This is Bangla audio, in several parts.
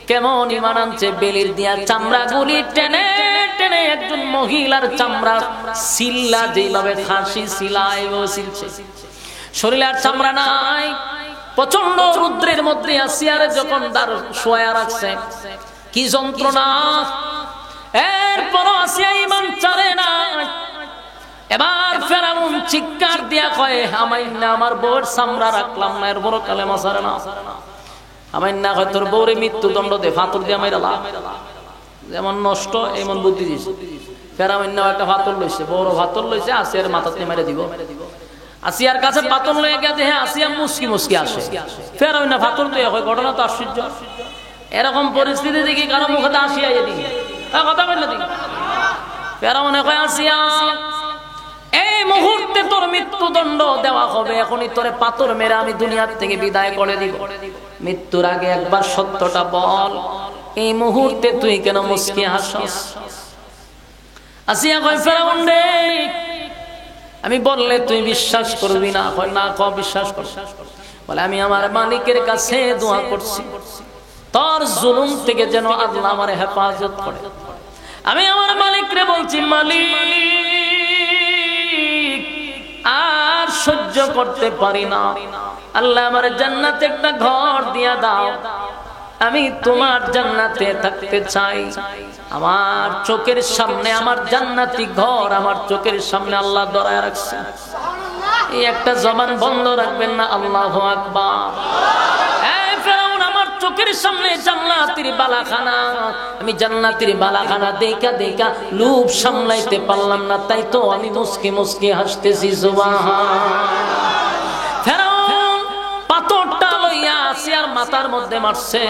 কেমন ঈমান আনছে, বেলির দিয়া চামড়া গুলি টেনে টেনে একজন মহিলার চামড়া সিল্লা যেভাবে খাসি সিলাই ও সিলছে, শরীরে আর চামড়া নাই। প্রচন্ড রুদ্রের মধ্যে আসিয়ারে যখন তার শোয়া রাখছে, কি যন্ত্রণা। এরপরও আসিয়া ঈমান ছাড়ে না। এবার ফেরাউন চিৎকার দিয়া কয়, আমাইন্না আমার বউয়ের চামড়া রাখলাম না, এর বড় কালেমা ছাড়ে না। আমাইন্না কয়, তোর বউরে মৃত্যুদণ্ড দে, ফাতর দিয়া মাইরালা। যেমন নষ্ট এমন বুদ্ধি দিছে। ফেরাউন একটা ফাতর লইছে, বড় ফাতর লইছে, আসিয়ার মাথাতে মেরে দিব। আসিয়ার কাছে পাথর লয়ে গেছে, হ্যাঁ আসিয়া মুসকি মুসকি আসে। ফেরাউন ফাতর দিয়ে হয়, ঘটনা তো আশ্চর্য। এরকম পরিস্থিতি দেখি কারো মুখে আসিয়া এদিকে কথা বললো দিকে ফেরাউন কয়, আসিয়া এই মুহূর্তে তোর মৃত্যুদণ্ড দেওয়া হবে, এখনই তোরে পাথর মেরে আমি দুনিয়ার থেকে বিদায় করে দিব। মৃত্যুর আগে একবার সত্যটা বল, এই মুহূর্তে তুই কেন মুসকি হাসস? আসিয়া কয়, ফেরাউন রে, আমি বললে তুই বিশ্বাস করবি না। কয় না, বিশ্বাস কর। বলে, আমি আমার মালিকের কাছে দোয়া করছি, তোর জুলুম থেকে যেন আল্লাহ আমার হেফাজত করে। আমি আমার মালিকরে বলছি, মালিক আর সহ্য করতে পারি না, আল্লাহ আমার জান্নাতে একটা ঘর দিয়া দাও, আমি তোমার জান্নাতে থাকতে চাই। আমার চোখের সামনে আমার জান্নাতি ঘর আমার চোখের সামনে আল্লাহ ধরায় রাখছে। এই একটা জবান বন্ধ রাখবেন না, আল্লাহু আকবার। এই ফেরাউন, আমার চোখের সামনে জান্নাতের বালাখানা, আমি জান্নাতের বালাখানা দেখা দেখা লোভ সামলাইতে পারলাম না, তাই তো আমি মুস্কি মুস্কি হাসতেছি। সুবহানাল্লাহ। ফেরাউন পাথরটা লইয়া আসিয়ার মাথার মধ্যে মারছে।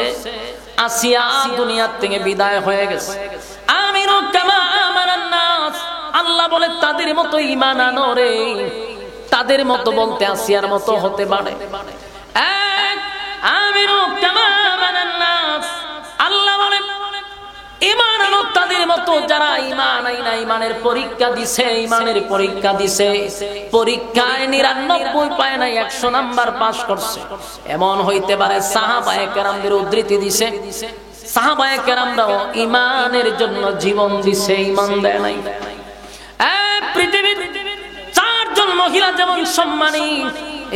আসিয়া দুনিয়ার থেকে বিদায় হয়ে গেছে। আমিরু কামা আমানান নাস, আল্লাহ বলে তাদের মতো ঈমান আনো রে, তাদের মতো বলতে আসিয়ার মতো হতে পারে। আমিরু কামা আমানান নাস, আল্লাহ বলে ঈমান আনো তাদের মতো যারা ঈমান আইনা ঈমানের পরীক্ষা দিছে, ঈমানের পরীক্ষা দিছে, পরীক্ষায় 99 পায় না, 100 নাম্বার পাস করছে। এমন হইতে পারে সাহাবায়ে কেরামদের উদ্ধৃতি দিছে, সাহাবায়ে কেরামরাও ঈমানের জন্য জীবন দিছে, ঈমান দেয় নাই। পৃথিবীর 4 জন মহিলা যেমন সম্মানী,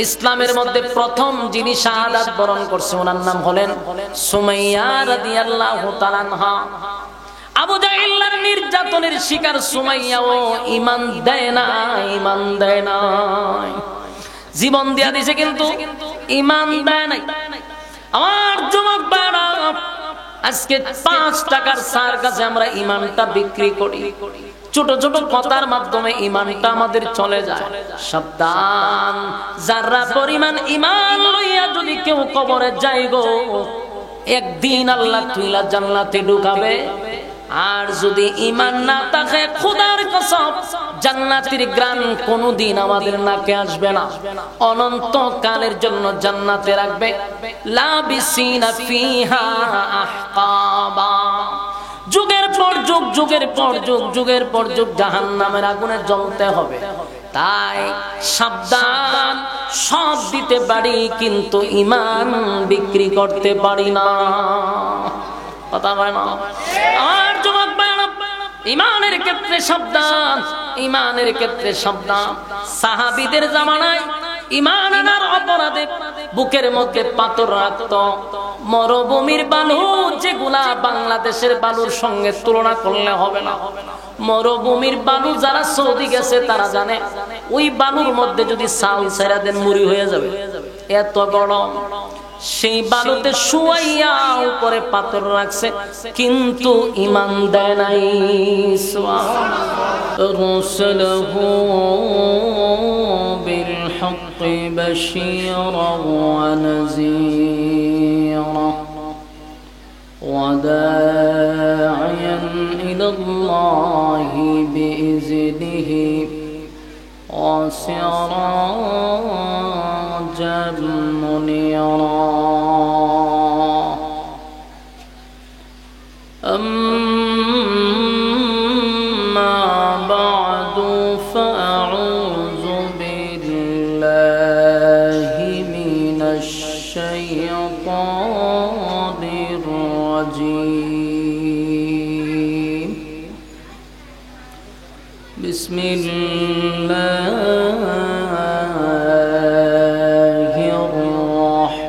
ইসলামের মধ্যে প্রথম যিনি শাহাদাত বরণ করছে ওনার নাম হলেন সুমাইয়া রাদিয়াল্লাহু তাআলা আনহা। আবু জাহেলের নির্যাতনের শিকার সুমাইয়াও ঈমান দেয় না, ঈমান দেয় না, জীবন দিয়া দিয়েছে কিন্তু ঈমান দেয় নাই। আমার যুবক ভাইরা, আজকে 5 টাকার সার কাছে আমরা ঈমানটা বিক্রি করি, ছোট ছোট কথার মাধ্যমে ঈমানটা আমাদের চলে যায়। সাবধান, যারা পরিমাণ ঈমান লইয়া যদি কেউ কবরে যায় গো, একদিন আল্লাহ তুইলা জান্নাতে ঢুকাবে। আর যদি ঈমান না থাকে, খোদার কসম জান্নাতের গ্রাম কোনদিন আমাদের নাকে আসবে না, অনন্ত কালের জন্য জান্নাতে রাখবে। লাবিসিনা ফিহা আহকাবা, যুগের পর যুগ, যুগের পর যুগ, যুগের পর যুগ জাহান্নামের আগুনে জ্বলতে হবে। তাই সাবধান, সব দিতে পারি কিন্তু ঈমান বিক্রি করতে পারি না। কথা হয় না? আর যুবক ভাইরা, ঈমানের ক্ষেত্রে সাবধান, ঈমানের ক্ষেত্রে সাবধান। সাহাবীদের জামানায় ঈমান আনার অপরাধে বুকের মধ্যে পাথর রাখতো। মরুভূমির বালু যেগুলা বাংলাদেশের বালুর সঙ্গে তুলনা করলে হবে না। মরুভূমির বালু যারা সৌদি গেছে তারা জানে, ওই বালুর মধ্যে যদি চাউল ছেড়ে দেন মুড়ি হয়ে যাবে, এত গরম। সেই বালুতে শুয়াইয়া উপরে পাথর রাখছে, কিন্তু ঈমান দেয় নাই। রাসূলুহু বিল হক্কি বাশীরান ওয়া নাযীরা ওয়া দাঈয়ান ইলাল্লাহি বিইজনিহি ওয়া সিরাজাম মুনীরা। أما بعد فأعوذ بالله من الشيطان الرجيم. الرجيم بسم الله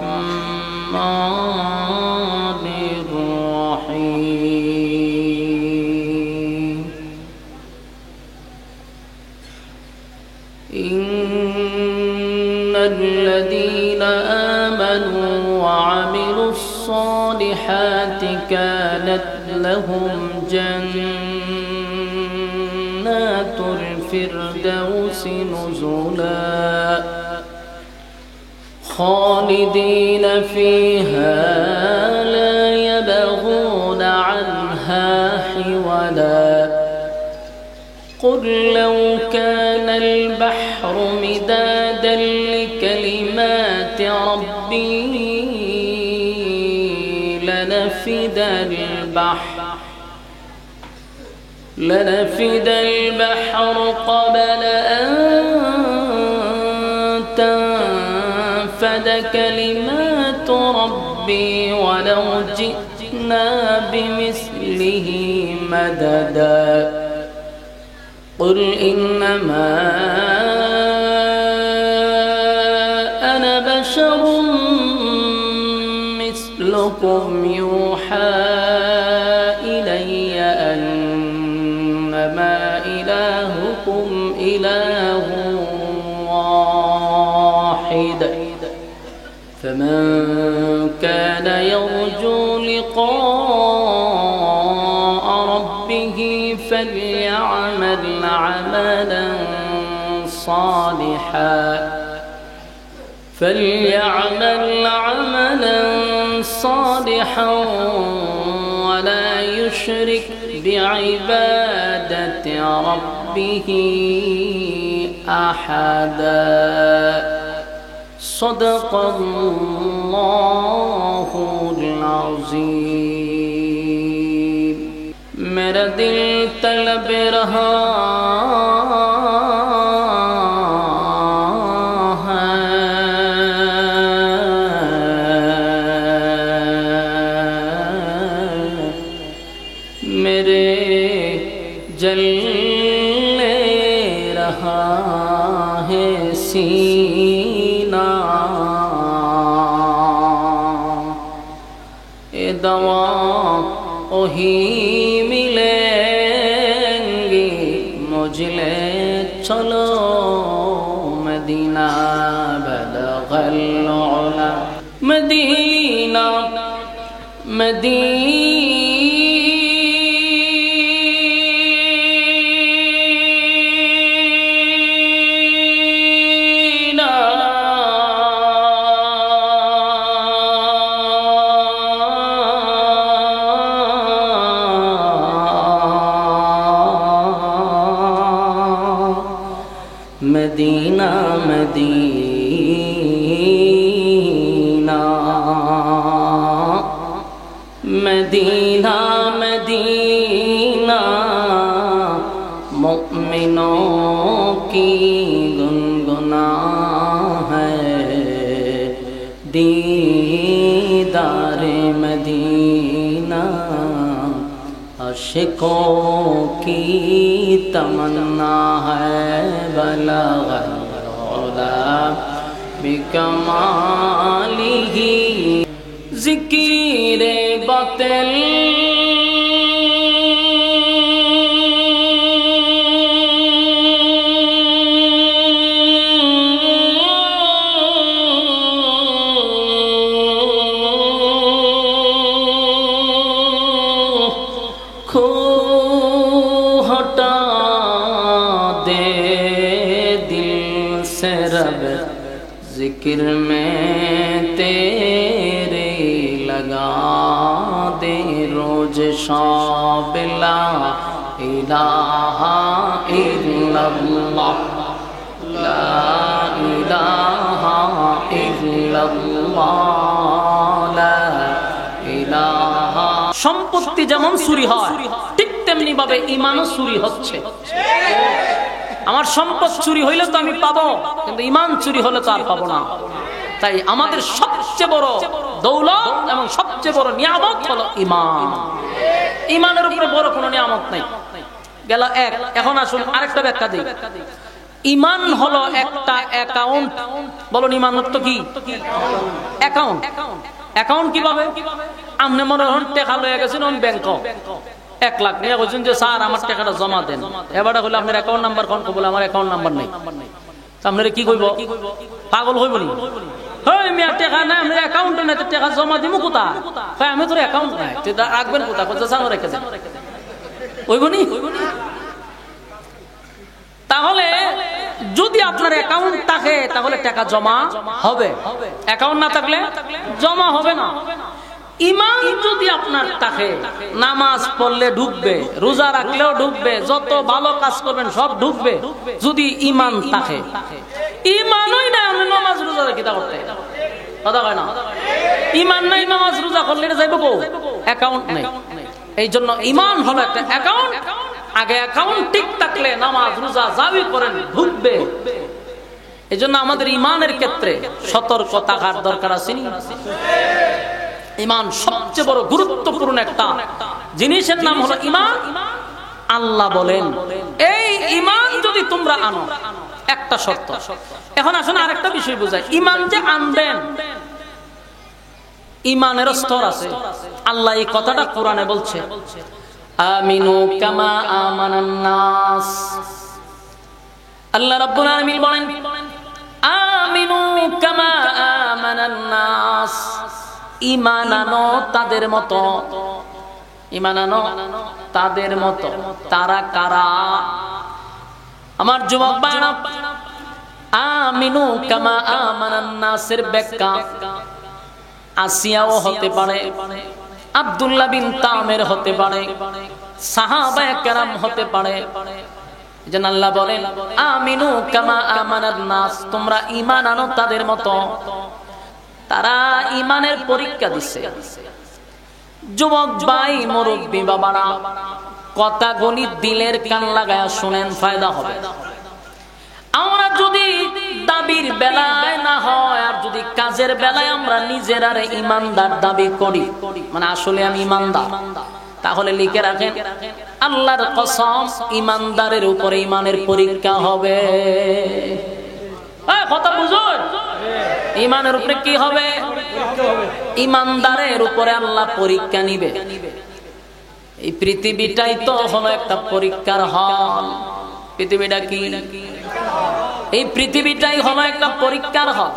الرحمن الرحيم إن الذين آمنوا وعملوا الصالحات كانت لهم جنات الفردوس نزلا خالدين فيها لا يبغون عنها حولا قل لو كان البحر مدادا لكلمات ربي لنفد البحر قبل أن تنفد كلمات ربي ولو جئنا بمثله مددا قل إنما أنا بشر مثلكم يوحى إلي أنما إلهكم إله واحد فمن كان يرجو لقاء ربه فليعمل عملا صالحا ولا يشرك بعبادة ربه أحدا صدق الله العظيم میرا دل طلب رہا جلنے رہا ہے سینہ اے دوا وہی ملیں گی مجھ لے چلو مدینہ بلغ العلا مدینہ مدینہ مدینہ مدینہ مدینہ مدینہ مومنوں کی گنگنا ہے دیدار مدینہ عاشقوں کی تمنا ہے بلغ العلا بکمالہ ذکر باطل ہٹا دے دل سے رب ذکر میں تیرے لگا دے روز شب لا الہ الا اللہ لا الہ الا اللہ لا الہ সম্পত্তি যেমন চুরি হয় ঠিক তেমনি ভাবে ঈমানও চুরি হচ্ছে আমার সম্পদ চুরি হইলে তো আমি পাবো কিন্তু ঈমান চুরি হলে তো আর পাবো না তাই আমাদের সবচেয়ে বড় দৌলত এবং সবচেয়ে বড় নিয়ামত হলো ঈমান। ঈমানের উপরে বড় কোনো নিয়ামত নাই। গেল এক। এখন আসুন আরেকটা ব্যাখ্যা দিই। ঈমান হলো একটা অ্যাকাউন্ট। বলুন ঈমান অর্থ কি? অ্যাকাউন্ট। অ্যাকাউন্ট কিভাবে? আপনি মনে হন টাকা লয়ে গেছেন ব্যাংক 1 লাখ নিয়ে বলছেন যে স্যার আমার টাকাটা জমা দেন। এবারে হলো আপনার অ্যাকাউন্ট নাম্বার কোন? বলে আমার অ্যাকাউন্ট নাম্বার নেই। আপনারা কি কইব? পাগল হইব নি? হেই মিয়া টাকা নাই, আপনার অ্যাকাউন্টে নাই, টাকা জমা দিমু কোথায়? কই আমি তোর অ্যাকাউন্ট নাই, তুই রাখবেন কোথায়? কোথায় সামনে রেখেছেন? হইব নি? তাহলে যদি আপনার অ্যাকাউন্ট থাকে তাহলে টাকা জমা হবে, অ্যাকাউন্ট না থাকলে জমা হবে না। ঈমান যদি আপনার থাকে, নামাজ পড়লে ঢুকবে, রোজা রাখলেও ঢুকবে, যত ভালো কাজ করবেন সব ঢুকবে যদি ঈমান থাকে। ঈমানই নাই, আপনি নামাজ রোজা কি তা করতে? কথা কয় না? ঈমান নাই, নামাজ রোজা করলে যাইব কো? অ্যাকাউন্ট নাই। এই জন্য ঈমান হলো একটা অ্যাকাউন্ট। আগে অ্যাকাউন্ট ঠিক থাকলে নামাজ রোজা যাবি করেন ঢুকবে। এই জন্য আমাদের ঈমানের ক্ষেত্রে সতর্ক থাকার দরকার আছে। ঈমান সবচেয়ে বড় গুরুত্বপূর্ণ একটা জিনিসের নাম হলো ঈমান। আল্লাহ বলেন এই ঈমান যদি তোমরা আনো, একটা শর্ত। এখন আসুন আরেকটা বিষয় বুঝাই। ঈমান যে আনবেন, ঈমানের স্তর আছে। আল্লাহ এই কথাটা কোরআনে বলছে, আমিনু কামা আমানান নাস। আল্লাহ রাব্বুল আলামিন বলেন আমিনু কামা আমানান নাস। ঈমান আনো তাদের মতো, ঈমান আনো তাদের মতো। তারা কারা? আমার যুবক ভাইরা, আমিনু কামা আমানান নাসের ব্যাখ্যা আসিয়াও হতে পারে, আব্দুল্লাহ বিন তামের হতে পারে, সাহাবায়ে কেরাম হতে পারে। যেন আল্লাহ বলেন আমিনু কামা আমানান নাস, তোমরা ঈমান আনো তাদের মতো। তারা ঈমানের পরীক্ষা দিছে। যুবক ভাই, মুরব্বী বাবারা, কথাগুলি দিলের কান লাগায়া শুনেন, ফায়দা হবে। আমরা যদি দাবির বেলায় না হয়, আর যদি কাজের বেলায় আমরা নিজেরারে ঈমানদার দাবি করি, মানে আসলে আমি ঈমানদার, তাহলে লিখে রাখেন আল্লাহর কসম, ঈমানদারের উপরে ঈমানের পরীক্ষা হবে। কথা বুঝুন, ঈমানের উপরে কি হবে? ঈমানদারের উপরে আল্লাহ পরীক্ষা নিবে। এই পৃথিবীটাই তো হলো একটা পরীক্ষার হল। পৃথিবীটা কি? এই পৃথিবীটাই হলো একটা পরীক্ষার হল।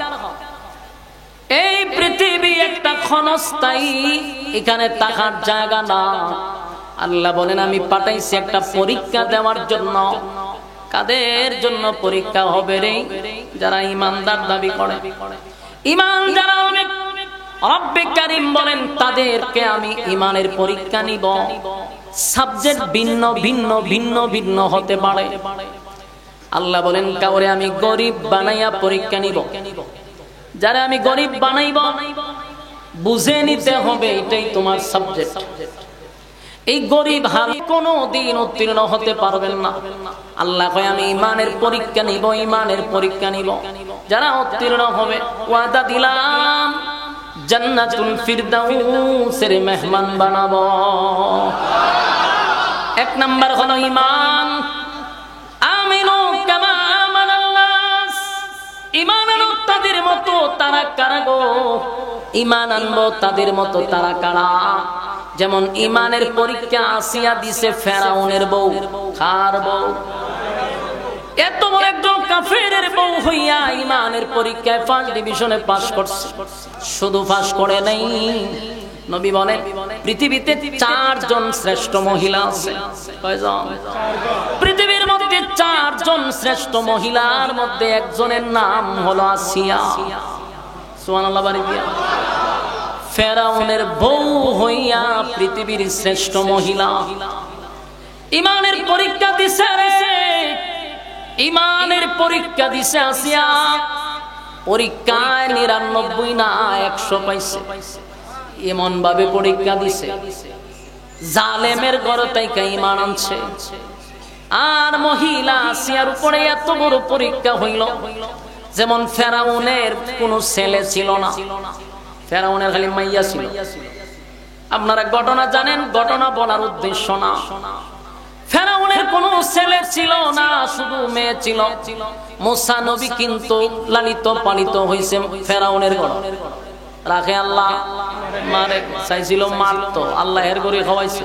এই পৃথিবী একটা ক্ষণস্থায়ী, এখানে থাকার জায়গা না। আল্লাহ বলেন আমি পাঠাইছি একটা পরীক্ষা দেওয়ার জন্য। কাদের জন্য পরীক্ষা হবে রে? যারা ঈমানদার দাবি করে। ঈমান যারা অনেক, রব্বে কারীম বলেন তাদেরকে আমি ঈমানের পরীক্ষা নিব। সাবজেক্ট ভিন্ন ভিন্ন ভিন্ন ভিন্ন হতে পারে। আল্লাহ বলেন কাউরে আমি গরিব বানাইয়া পরীক্ষা নিব। যারা আমি গরিব বানাইব, বুঝে নিতে হবে এটাই তোমার সাবজেক্ট। এই গরিব হাল কোনদিন উত্তীর্ণ হতে পারবেন না। আল্লাহ কয় আমি ঈমানের পরীক্ষা নিব, ঈমানের পরীক্ষা নিব। যারা উত্তীর্ণ হবে ওয়াদা দিলাম জান্নাতুল ফিরদাউসের মেহমান বানাবো। এক নাম্বার হলো ঈমান। আমিনু কামা আমানান নাস। ঈমান আনো তাদের মতো। তারা কারা গো? ঈমান আনবো তাদের মতো। তারা কারা? যেমন ঈমানের পরীক্ষা আসিয়া দিছে ফেরাউনের বউ। কার বউ? এত বড় একজন কাফেরের বউ হইয়া ঈমানের পরীক্ষায় ফার্স্ট ডিভিশনে পাস করছে। শুধু পাস করে নাই, নবী বলেন পৃথিবীতে 4 জন শ্রেষ্ঠ মহিলা আছে। কয়জন? পৃথিবীর মধ্যে 4 জন শ্রেষ্ঠ মহিলার মধ্যে একজনের নাম হলো আসিয়া। সুবহানাল্লাহ বাড়ি দিয়া। ফেরাউনের বউ হইয়া পৃথিবীর শ্রেষ্ঠ মহিলা। ঈমানের পরীক্ষা দিছে রে, ঈমানের পরীক্ষা দিছে আসিয়া। পরীক্ষায় 99 না 100 পাইছে। এমন ভাবে পরীক্ষা দিছে, জালেমের ঘর থেকে ঈমান আনছে। আর মহিলা আসিয়ার উপরে এত বড় পরীক্ষা হইল, যেমন ফেরাউনের কোনো ছেলে ছিল না। ফেরাউনের খালি মাইয়া ছিল। আপনারা ঘটনা জানেন, ঘটনা বলার উদ্দেশ্য না। ফেরাউনের কোনো ছেলে ছিল না, শুধু মেয়ে ছিল। মুসা নবী কিন্তু লালিত পালিত হয়েছে ফেরাউনের ঘরে। রাখে আল্লাহ মারে চাইছিল, মারতো, আল্লাহ এর করে খাওয়াইছে।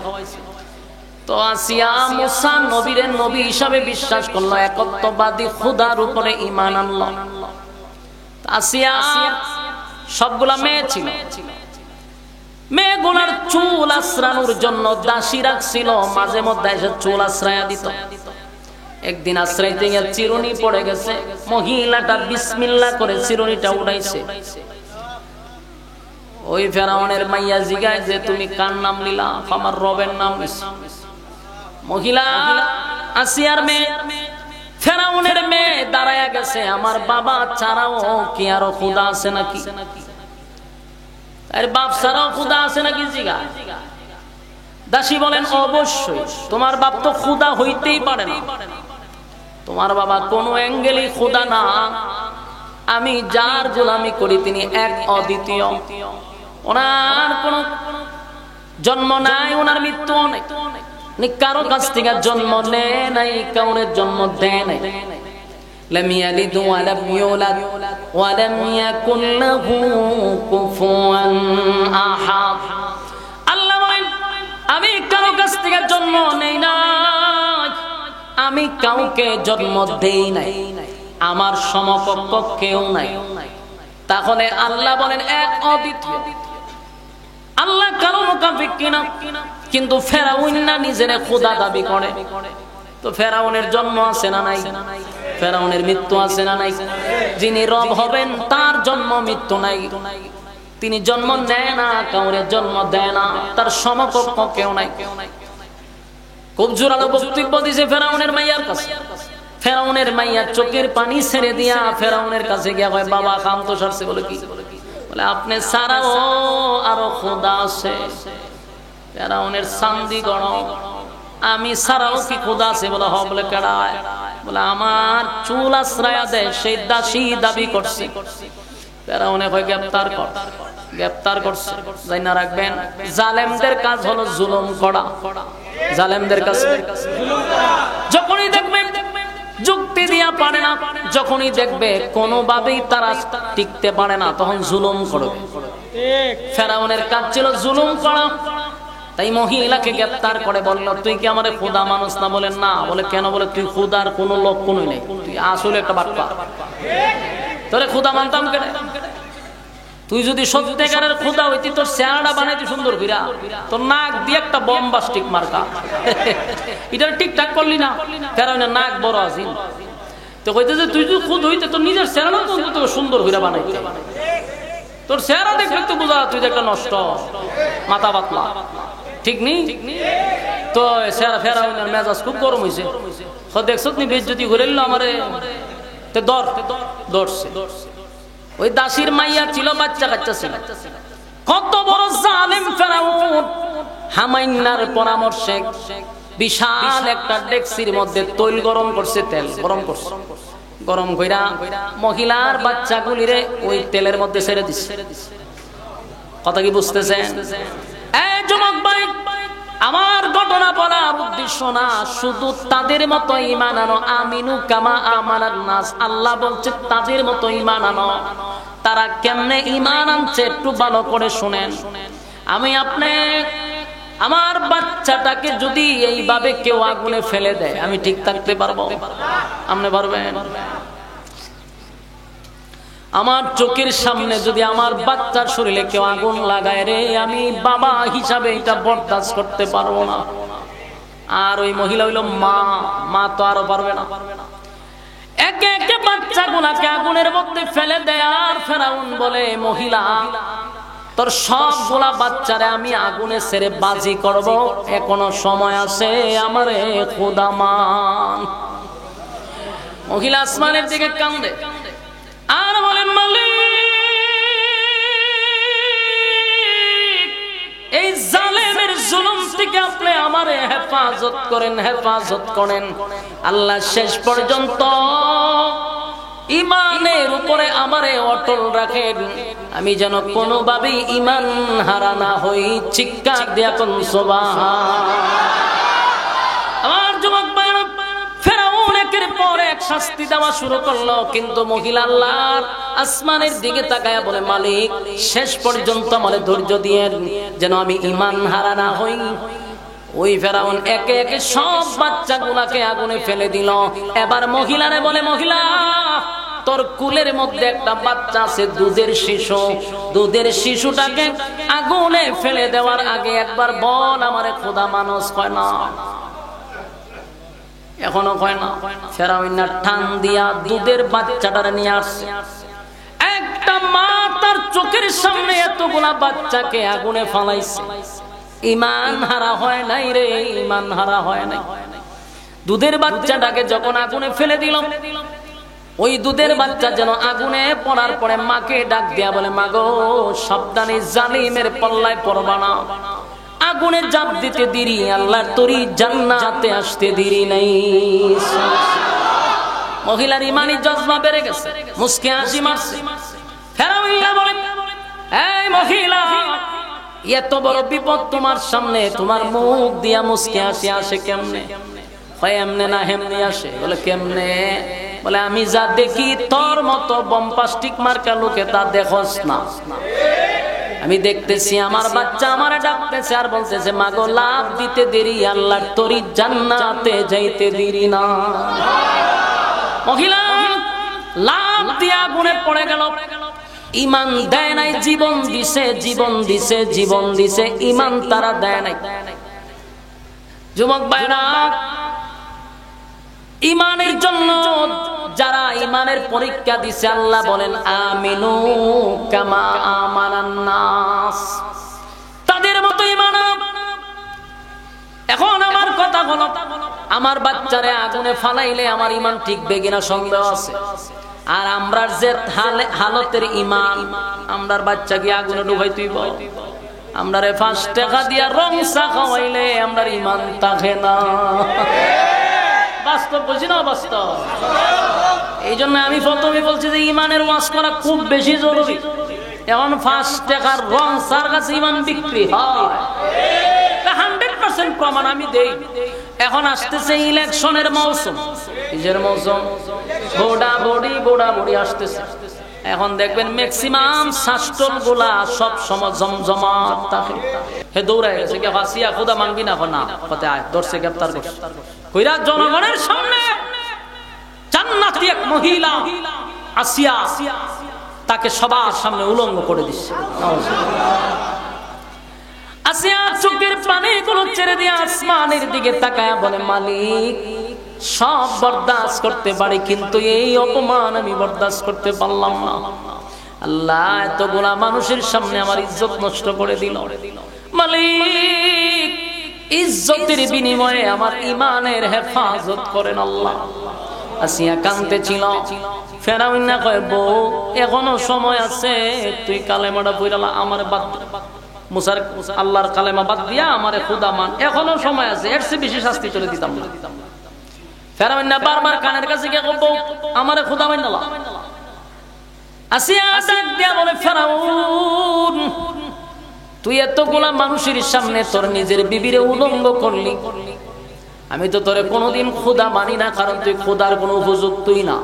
তো আসিয়া মুসা নবীর নবী হিসাবে বিশ্বাস করলো, একত্ববাদী খোদার উপরে ঈমান আনলো। আসিয়া সবগুলা মেয়ে ছিল, মেয়েগুলার চুল আশ্রানোর জন্য দাসী রাখছিল, মাঝে মধ্যে এসে চুল আশ্রয়া দিত। একদিন আশ্রাইতে গিয়ে চিরুনি পড়ে গেছে, মহিলাটা বিসমিল্লাহ করে চিরুনিটা উঠাইছে। ওই ফেরাউনের মাইয়া জিগায় যে তুমি কার নাম নিলা? আমার রবের নাম। মহিলা আসিয়ার মেয়ে, ফেরাউনের মেয়ে দাঁড়ায়া গেছে, আমার বাবা ছাড়াও কি আরো খোদা আছে নাকি? আরে বাপ ছাড়াও খোদা আছে নাকি জিগা। দাসী বলেন অবশ্যই, তোমার বাপ তো খোদা হইতেই পারে না, তোমার বাবা কোন অ্যাঙ্গেলই খোদা না। আমি যার গোলামি করি তিনি এক অদ্বিতীয়, ওনার কোন জন্ম নাই, ওনার মৃত্যু নাই, উনি কারো কাছ থেকে জন্ম নেয় নাই, কাউরের জন্ম দেয় নাই। لم يلد ولم يولد ولم يكن له كفوا أحد। আল্লাহ বলেন আমি কারো কাছ থেকে জন্ম নেই নাই, আমি কাউকে জন্ম দেই নাই, আমার সমকক্ষ কেউ নাই। তাহলে আল্লাহ বলেন এক অদ্বিতীয়, আল্লাহ কারো মুখাপেক্ষ কিনা। কিন্তু ফেরাউন না নিজের খোদা দাবি করে। তো ফেরাউনের জন্ম আছে না নাই? ফেরাউনের মৃত্যু আছে না নাই? যিনি রব হবেন তার জন্ম মৃত্যু নাই, তিনি জন্ম নেয় না, কাউরে জন্ম দেয় না, তার সমকক্ষ কেউ নাই। খুব জোরালো বক্তব্য দিয়েছে ফেরাউনের মাইয়ার কাছে। ফেরাউনের মাইয়া চোখের পানি ছেড়ে দিয়া ফেরাউনের কাছে গিয়া কয় বাবা কাম তো সারছে। বলে কি? বলে আপনি ছাড়াও আরো খোদা আছে। ফেরাউনের চান্দি গণ, আমি ছাড়াও কি খোদা আছে? বলে হ। বলে কেডায়? বলে আমার চুল আশ্রয়া দেয় সেই দাসী দাবি করছে। ফেরাউনে কয় গ্রেফতার কর। গ্রেফতার করছে। যাই না রাখবেন, জালেমদের কাজ হলো জুলুম করা। জালেমদের কাজ যখনই দেখবেন যুক্তি দিয়া পারে না, যখনই দেখবে কোনোভাবেই তারা টিকতে পারে না, তখন জুলুম করবে। ফেরাউনের কাজ ছিল জুলুম করা। তাই মহিলাকে গ্রেফতার করে বলল তুই কি আমারে খোদা মানুষ না? বলে না। বলে কেন? বলে তুই খোদার কোনো লক্ষণই নেই, তুই আসলে একটা বাটপা, তোরে খোদা মানতাম কেন? তুই যদি সত্যিকারের খোদা হইতি তোর চেহারাটা বানাইতি সুন্দর কইরা, তোর নাক দিয়ে একটা বম্বাস্টিক মার্কা, এটা ঠিকঠাক করলি না। ফেরাউনের নাক বড় আছিল, তো কইতেছে তুই যদি খুদ হইতে তোর নিজের চেহারা তো সুন্দর কইরা বানাইতে, তোর চেহারা দেখলে তো বোঝা তুই একটা নষ্ট, মাথা পাতলা, ঠিক নেই। তো ফেরাউনের মেজাজ খুব গরম হয়েছে। দেখছ নি বেজ্জতি করে আমারে, ধরছে। ওই দাসীর মাইয়া ছিল, বাচ্চা কাচ্চা ছিল। কত বড় জালেম ফেরাউন! হামাইনার পরামর্শে বিশাল একটা ডেকসির মধ্যে তৈল গরম করছে, তেল গরম করছে। গরম কইরা মহিলার বাচ্চাগুলিরে ওই তেলের মধ্যে ছেড়ে দিচ্ছে। কথা কি বুঝতেছেন? এই যুবক ভাই, আমার ঘটনা বলার উদ্দেশ্য না শুধু তাদের মতো ঈমান আনো। আমিনু কামা আমানান নাস, আল্লাহ বলছে তাদের মতো ঈমান আনো। তারা কেমনে ঈমান আনছে একটু ভালো করে শুনেন। আমি আপনি আমার বাচ্চাটাকে যদি এইভাবে কেউ আগুনে ফেলে দেয়, আমি ঠিক থাকতে পারবো? আপনি পারবেন? আমার চোখের সামনে যদি আমার বাচ্চার শরীরে কেউ আগুন লাগায় রে, আমি বাবা হিসাবে এটা বরদাস্ত করতে পারবো না। আর ওই মহিলা হইল মা তো আরো পারবে না। একে একে বাচ্চাগুলাকে আগুনের মধ্যে ফেলে দেয়। আর ফেরাউন বলে মহিলা, তোর সবগুলা বাচ্চারে আমি আগুনে ছেড়ে বাজি করব, এখনো সময় আছে, আমারে খোদা মান। মহিলা আসমানের দিকে কান্দে আর বলেন মালিক, এই জালেমের জুলুম থেকে আপনি আমারে হেফাজত করেন, হেফাজত করেন। আল্লাহ শেষ পর্যন্ত ইমানের উপরে আমারে অটল রাখেন, আমি যেন কোনোভাবেই ইমান হারা না হই। চিৎকার দিয়া কোন সুবহান। আমার যুবক ভাইরা, ফেরাউন একের পর এক শাস্তি দেওয়া শুরু করলো, কিন্তু মহিলা আল্লাহর আসমানের দিকে তাকায়া বলে, মালিক শেষ পর্যন্ত আমারে ধৈর্য দিয়েন, যেন আমি ইমান হারা না হই। ওই ফেরাউন একে একে সব বাচ্চাগুলাকে আগুনে ফেলে দিল। এবার মহিলারে বলে, মহিলা তোর কুলের মধ্যে একটা বাচ্চা আছে, দুধের শিশু, দুধের শিশুটাকে আগুনে ফেলে দেওয়ার আগে একবার বল আমারে খোদা মানুষ কয় না? এখনো কয় না। ফেরাউন টান দিয়া দুধের বাচ্চাটারে নিয়ে আসছে। একটা মা তার চোখের সামনে এতগুলা বাচ্চাকে আগুনে ফালাইছে। ইমান হারা হয় নাই রে, ইমান হারা হয় নাই। দুধের বাচ্চাটাকে যখন আগুনে ফেলে দিল, ওই দুধের বাচ্চা যেন আগুনে পড়ার পরে মাকে ডাক দিয়া বলে, মা গো সাবধানে, জালিমের পল্লায় পড়বা না। আগুনে জাপ দিতে দেরি, আল্লাহর তরি জান্নাতে আসতে দেরি নাই। মহিলার ইমানি জজবা বেড়ে গেছে, মুস্কে হাসি মারছে। ফেরাউন বলে, এই মহিলা, এত বড় বিপদ তোমার সামনে, তোমার মুখ দিয়া মুস্কে হাসি আসে কেমনে? হয় এমনে না হেমনে আসে? বলে কেমনে? বলে আমি যা দেখি তোর মতো বম্পাস্টিক মার্কা লোকে তা দেখোস না। আমি দেখতেছি আমার বাচ্চা আমারে ডাকতেছে আর বলতেছে, মা গো লাভ দিতে দেরি, আল্লাহর তরি জান্নাতে যাইতে দেরি না। মহিলা লাভ দিয়া আগুনে পড়ে গেল। ইমান দেয় নাই, জীবন দিছে, জীবন দিছে, জীবন দিছে, ইমান তারা দেয় নাই। যুবক ভাইরা, ইমানের জন্য যারা ইমানের পরীক্ষা দিছে, আল্লাহ বলেন আমিনু কামা আমানান নাস, তাদের মতো ইমান। এখন আমার কথা হলো, আমার বাচ্চারে আগুনে ফালাইলে আমার ইমান টিকবে কিনা সন্দেহ আছে। আর আমরার যে হালতের ইমান, আমরার বাচ্চা কি আগুনে ডুবাই তুইব? আমরারে 5 টাকা দিয়া রং চা খাওয়াইলে আমরার ইমান থাকে না। বাস্তব বলছি না, বাস্তব। এই জন্য আমি প্রথমে বলছি যে ইমানের ওয়াজ করা খুব বেশি জরুরি। এখন 5 টাকার রং চার কাছে ইমান বিক্রি হয়, 100% প্রমাণ আমি দেই। এখন আসতেছে ইলেকশনের মৌসুম, কিসের মৌসুম? ভোটা ভোটি আসতেছে। এখন দেখবেন ম্যাক্সিমাম শাস্ত্রল গুলা সব সময় জমজমাট থাকে। হে দৌড়ায় গেছে, কে ফাঁসিয়া খোদা মানবি না? না, কথা আয় ধরছে, গ্রেফতার করছে। কইরা জনগণের সামনে জান্নাতি এক মহিলা আসিয়া তাকে সবার সামনে উলঙ্গ করে দিচ্ছে। আসিয়া চোখের পানিগুলো ছেড়ে দিয়ে আসমানের দিকে তাকায়া বলে, মালিক সব বরদাস্ত করতে পারি, কিন্তু এই অপমান আমি বরদাস্ত করতে পারলাম না। আল্লাহ এতগুলা মানুষের সামনে আমার ইজ্জত নষ্ট করে দিল। মালিক ইজ্জতের বিনিময়ে আমার ইমানের হেফাজত করেন আল্লাহ। আসিয়া কাঁদতে ছিল। ফেরাউন না কয়, বউ এখনো সময় আছে, তুই কালেমাটা পড়ালা আমার বাদ, মুসার আল্লাহর কালেমা বাদ দিয়া আমারে খোদা মান, এখনো সময় আছে, এর চেয়ে বেশি শাস্তি চলে দিতাম না। ফেরাউন না বারবার কানের কাছে গিয়ে বউ আমারে খোদা মান না। আসিয়া ডাক দিয়া বলে, ফেরাউন তুই এতগুলা মানুষের সামনে তোর নিজের বিবিরে উলঙ্গ করলি, আমি তো তোরে কোনোদিন খোদা মানি না, কারণ তুই খোদার কোনো উপযুক্তই না।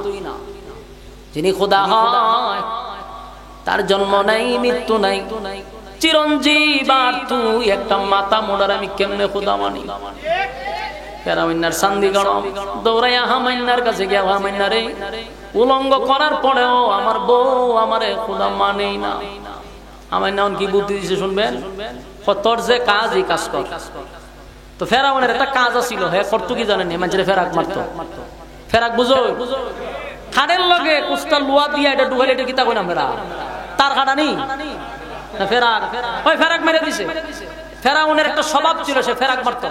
যিনি খোদা হয় তার জন্ম নাই, মৃত্যু নাই, চিরঞ্জীব, আর তুই একটা মাথা মোড়ার আমি কেমনে খোদা মানি? ফেরাউনের শান্তি গরম, দৌড়াইয়া হামাইনার কাছে গিয়া, হামাইনারে উলঙ্গ করার পরেও আমার বউ আমারে খোদা মানেই না। হামাইনা কি বুদ্ধি দিছে শুনবেন? তোর যে কাজ, এই কাজ কর। তো ফেরাউনের একটা কাজ আছিল, হ্যাঁ করতো কি জানেন? মানুষের ফেরাক মারতো। ফেরাক বুঝো? খাড়ের লগে কুস্তা লুয়া দিয়া এটা ডুবাইলে এটা কিতা কই না আমরা? তার কাটা নেই না ফেরাক, ওই ফেরাক মেরে দিছে। ফেরাউনের একটা স্বভাব ছিল, সে ফেরাক মারতো।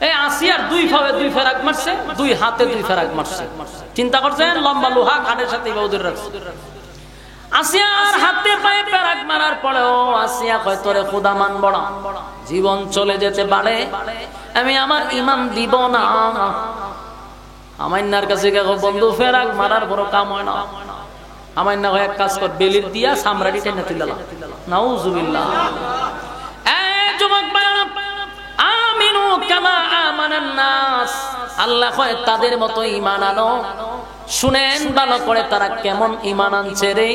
এই আসিয়ার 2 পায়ে 2 ফেরাক মারছে, 2 হাতে 2 ফেরাক মারছে। চিন্তা করছেন? লম্বা লোহা কাঠের সাথে বাউদের রাখছে। আসিয়ার হাতে পায়ে ফেরাক মারার পরেও আসিয়া কয়, তোরে খোদা মানব না, জীবন চলে যেতে পারে, আমি আমার ইমান দিব না। আমাইনার কাছে গেল বন্ধু ফেরাক মারার বড় কাম হয় না। আমাইনা এক কাজ কর, বেলির দিয়া সামরাটি টেনে তুললাম। নাউজুবিল্লাহ। যুবক ভাইরা, আমিনু কামা আমানান নাস, আল্লাহ কয় তাদের মতো ঈমান আনো। শুনেন ভালো করে তারা কেমন ঈমান আনছে রে।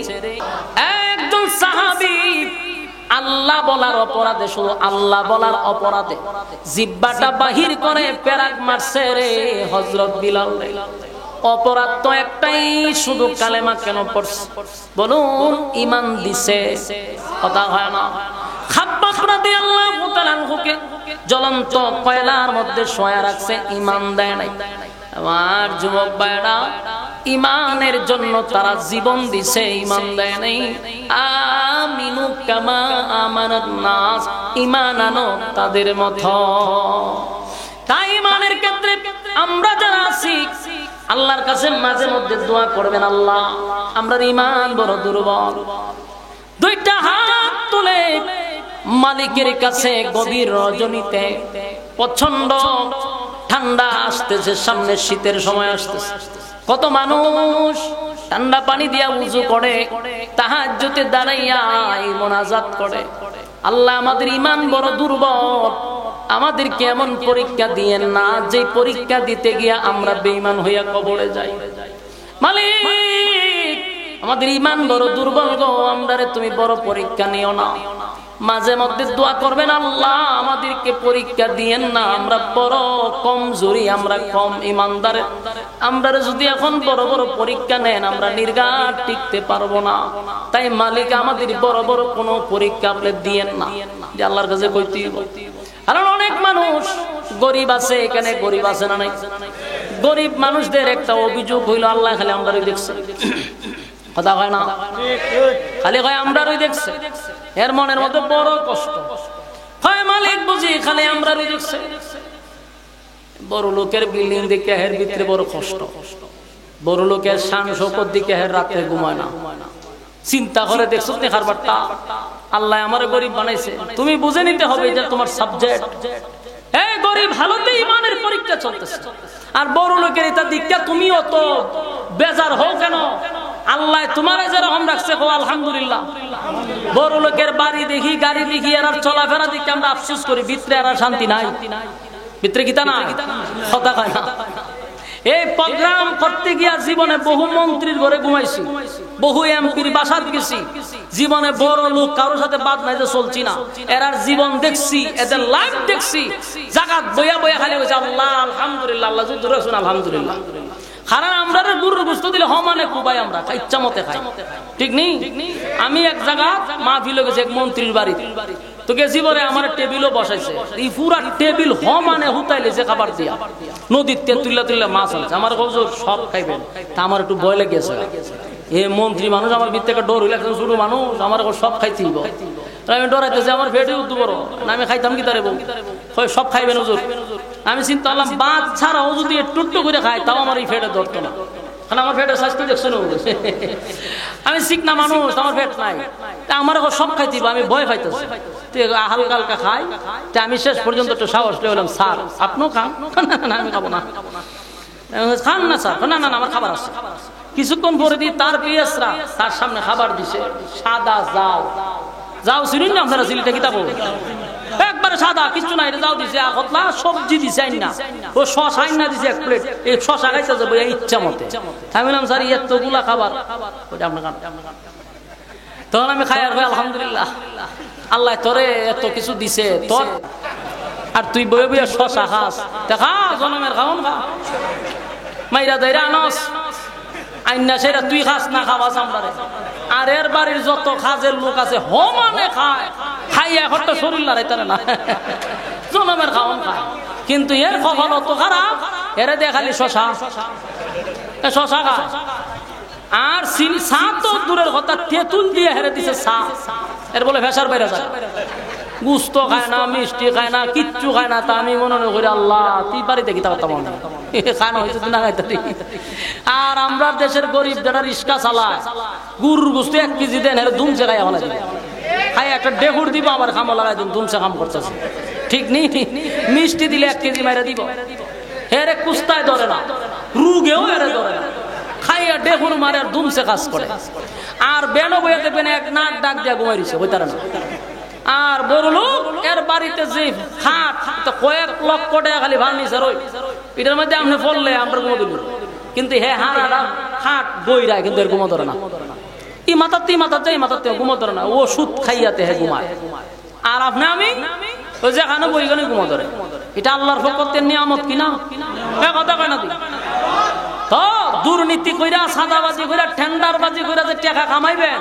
একজন সাহাবী আল্লাহ বলার অপরাধে, শুধু আল্লাহ বলার অপরাধে জিহ্বাটা বাহির করে পেরাক মারছে রে হযরত বিলাল। অপরাধ তো একটাই, শুধু কালেমা কেন পড়ছে বলুন? ঈমান দিছে, কথা হয় না। খাব্বাব রাদিয়াল্লাহু তাআলা আনহুকে জ্বলন্ত কয়লার মধ্যে শোয়া রাখছে, ঈমান দেয় নাই। আমার যুবক ভাইরা, ঈমানের জন্য তারা জীবন দিছে, ঈমান দেয় নাই। আমিনু কামা আমানান নাস, ঈমান আনো তাদের মতো। তাই ঈমানের ক্ষেত্রে আমরা যারা আছি আল্লাহর কাছে মাঝে মধ্যে দোয়া করবেন, আল্লাহ আমরা ঈমান বড় দুর্বল। দুইটা হাত তুলে মালিকের কাছে গভীর রজনীতে, প্রচন্ড ঠান্ডা আসতেছে, সামনে শীতের সময় আসতেছে, কত মানুষ ঠান্ডা পানি দিয়া উযু করে, তাহাজ্জুদে দাঁড়াইয়া মুনাজাত করে, আল্লাহ আমাদের ঈমান বড় দুর্বল, আমাদেরকে এমন পরীক্ষা দিয়েন না যে পরীক্ষা দিতে গিয়া আমরা বেঈমান হইয়া কবরে যাই। মালিক আমাদের ঈমান বড় দুর্বল গো, আমরারে তুমি বড় পরীক্ষা নিও না। মাঝে মধ্যে দোয়া করবেন, আল্লাহ আমাদেরকে পরীক্ষা দিয়েন না, আমরা বড় কমজোরি, আমরা কম ঈমানদার, আমরা যদি এখন বড় বড় পরীক্ষা নেন আমরা নির্ঘাত টিকতে পারবো না। তাই মালিক আমাদের বড় বড় কোনো পরীক্ষা আপনি দিয়েন না, যে আল্লাহর কাছে কইতে। কারণ অনেক মানুষ গরিব আছে, এখানে গরিব আছে না নাই? গরিব মানুষদের একটা অভিযোগ হইলো, আল্লাহ খালি আমরাই দেখছে, কথা হয় না, খালি হয় আমরাই দেখছে। এর মনের মধ্যে বড় কষ্ট হয়, মালিক বুঝি খালি আমরাই দেখছে। বড় লোকের বিল্ডিং দেখে এর ভিতরে বড় কষ্ট, বড় লোকের শান শৌকত দিকে এর রাতে ঘুমায় না, চিন্তা করে দেখছো নি খারবারটা, আল্লাহ আমারে গরিব বানাইছে, তুমি বুঝে নিতে হবে যে তোমার সাবজেক্ট। এই গরিব হালতে ঈমানের পরীক্ষা চলতেছে, আর বড় লোকের এটা দিকটা তুমি অত বেজার হও কেন? আল্লাহ তোমারে যেরকম রাখছে হো আলহামদুলিল্লাহ। বড় লোকের বাড়ি দেখি, গাড়ি দেখি, আর চলাফেরা দেখি আমরা আফসোস করি, ভিতরে আর শান্তি নাই, ভিতরে কিতা না, কথা কয় না। এই প্রোগ্রাম করতে গিয়া জীবনে বহু মন্ত্রীর ঘরে ঘুমাইছি, বহু এমপির বাসাত গেছি, জীবনে বড় লোক কারোর সাথে বাদ নাই যে চলছি না, এরার জীবন দেখছি, এদের লাইফ দেখছি, জাগাত বইয়া বইয়া খালি হয়েছে আল্লাহ আলহামদুলিল্লাহ, আল্লাহ যদি রসুন আলহামদুলিল্লাহ। কারণ আমরা গরুর গোশত দিলে হমানে কুবাই, আমরা ইচ্ছা মতে খাই, ঠিক নেই? আমি এক জায়গা মাহফিলে গেছি এক মন্ত্রীর বাড়ি, তো গেছি বলে আমার টেবিলও বসাইছে, এই পুরা টেবিল হমানে হুতাইলে যে খাবার দিয়া, নদীর তুল্লা তুল্লা মাছ আনছে, আমার হুজুর সব খাইবেন। তা আমার একটু ভয় লেগেছে, এ মন্ত্রী মানুষ, আমার ভিতরে থেকে ডর হইলে, একজন ছোট মানুষ, আমার সব খাইতে হইব। আমি ডরাইতেছি, আমার পেটে উঠতে বড় না, আমি খাইতাম কি তারে সব খাইবেন হুজুর। আমি চিন্তা করলাম বাদ ছাড়াও যদি টুট্টু করে খাই তাও আমার এই ফেটে ধরতো না, কারণ আমার ফেটের স্বাস্থ্য দেখছো না, আমি শিখনা মানুষ, আমার ফেট নাই, তা আমার সব খাইতে আমি ভয় পাইতেছি, হালকা হালকা খাই। তা আমি শেষ পর্যন্ত একটু সাহস বললাম, স্যার আপনিও খান? না আমি খাবো না। খান না স্যার? না না আমার খাবার আছে। কিছুক্ষণ পরে দিয়ে তার পিএসরা তার সামনে খাবার দিছে, সাদা জাল, যাও চিনুন না আপনারা, চিলিটা কিতাব একবারে সাদা, কিছু নাই, যাও দিছে, আকতলা সবজি দিছে না, ও শশা আইনা দিছে এক প্লেট, এই শশা খাইতে যাবো ইচ্ছা মতে। আমি বললাম স্যার এতগুলা খাবার, ওইটা আপনার খান। তখন আমি খাই আর ভাই আলহামদুলিল্লাহ, আল্লাহ তোরে এত কিছু দিছে তোর, আর তুই বয়ে বইয়া শশা খাস, দেখা জনমের খাওন খা, মাইরা দাইরা আনস আইনা সেটা তুই খাস না, খাওয়াস আমরা। আর এর বাড়ির যত কাজের লোক আছে হমানে খায়, খাইয়া হঠাৎ শরীর লড়াইতারে না, জনমের খাওন খায়। কিন্তু এর কপাল অত খারাপ, এরে দিয়ে খালি শশা শশা খায়। আর চা তো দূরের কথা, তেঁতুল দিয়ে হেরে দিছে চা, এর বলে ভেসার বাইরে যায়, গুস্ত খায় না, মিষ্টি খায় না, কিচ্ছু খায় না। তা আমি মনে করি আল্লাহ তুই বাড়িতে কি তার মনে খানো হয়েছে না খাইতে। আর আমরা দেশের গরিব যারা রিক্সা চালায়, গরুর গোস্ত 1 কেজি দেন, হেরে ধুমছে খাই আমার খাই, একটা ডেকুর দিব আবার খামো লাগাই দিন, ধুমছে খাম করতেছে, ঠিক নেই? মিষ্টি দিলে 1 কেজি মাইরা দিব, হেরে কুস্তায় ধরে না, রুগেও এরে ধরে না, খাইয়া ডেহুর মারে আর দুমসে কাজ করে। আর বেনো বইয়া দেখবেন এক নাক ডাক দিয়া ঘুমাইছে হইতারে না। আর বড় লোক এর বাড়িতে যে খাট কয়েক লক্ষ টাকা খালি ফার্নিচার ওই এটার মধ্যে আপনি পড়লে আমরা ঘুমো দিল, কিন্তু হে হারাটা খাট বইরা কিন্তু এর ঘুমো ধরে না। ই মাথাতে এই মাথাতে ঘুমো ধরে না, ও সুদ খাইয়াতে হে ঘুমায়। আর আপনি আমি ওই যেখানে বইখানে ঘুমো ধরে। এটা আল্লাহর ফকতের নিয়ামত কিনা? কথা কয় না তুই তো দুর্নীতি কইরা সাদাবাজি কইরা টেন্ডারবাজি কইরা যে টাকা কামাইবেন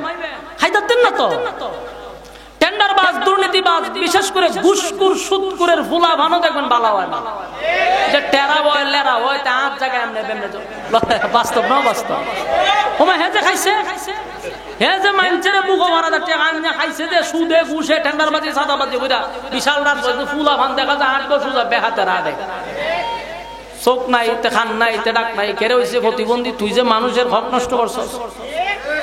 খাইতেন না তো। টেন্ডারবাজ দুর্নীতিবাজ বিশেষ করে ঘুষখোর সুদখোরের ফুলা ভানো দেখবেন ভালো হয় না, যে টেরা বয় লেরা হয় তা আট জায়গায় এমনি বেমনে বাস্তব না বাস্তব। ওমা হে যে খাইছে হে যে মানুষের বুকো মারা টাকা আনিয়া খাইছে যে সুদে ঘুষে টেন্ডারবাজি সাদাবাজি কইরা বিশাল রাত ফুলা ভান দেখা যায় 8 বছর বেহাতে রাডে চোখ নাই তে খান নাই তে ডাক নাই কেড়ে হইছে প্রতিবন্ধী। তুই যে মানুষের হক নষ্ট করছস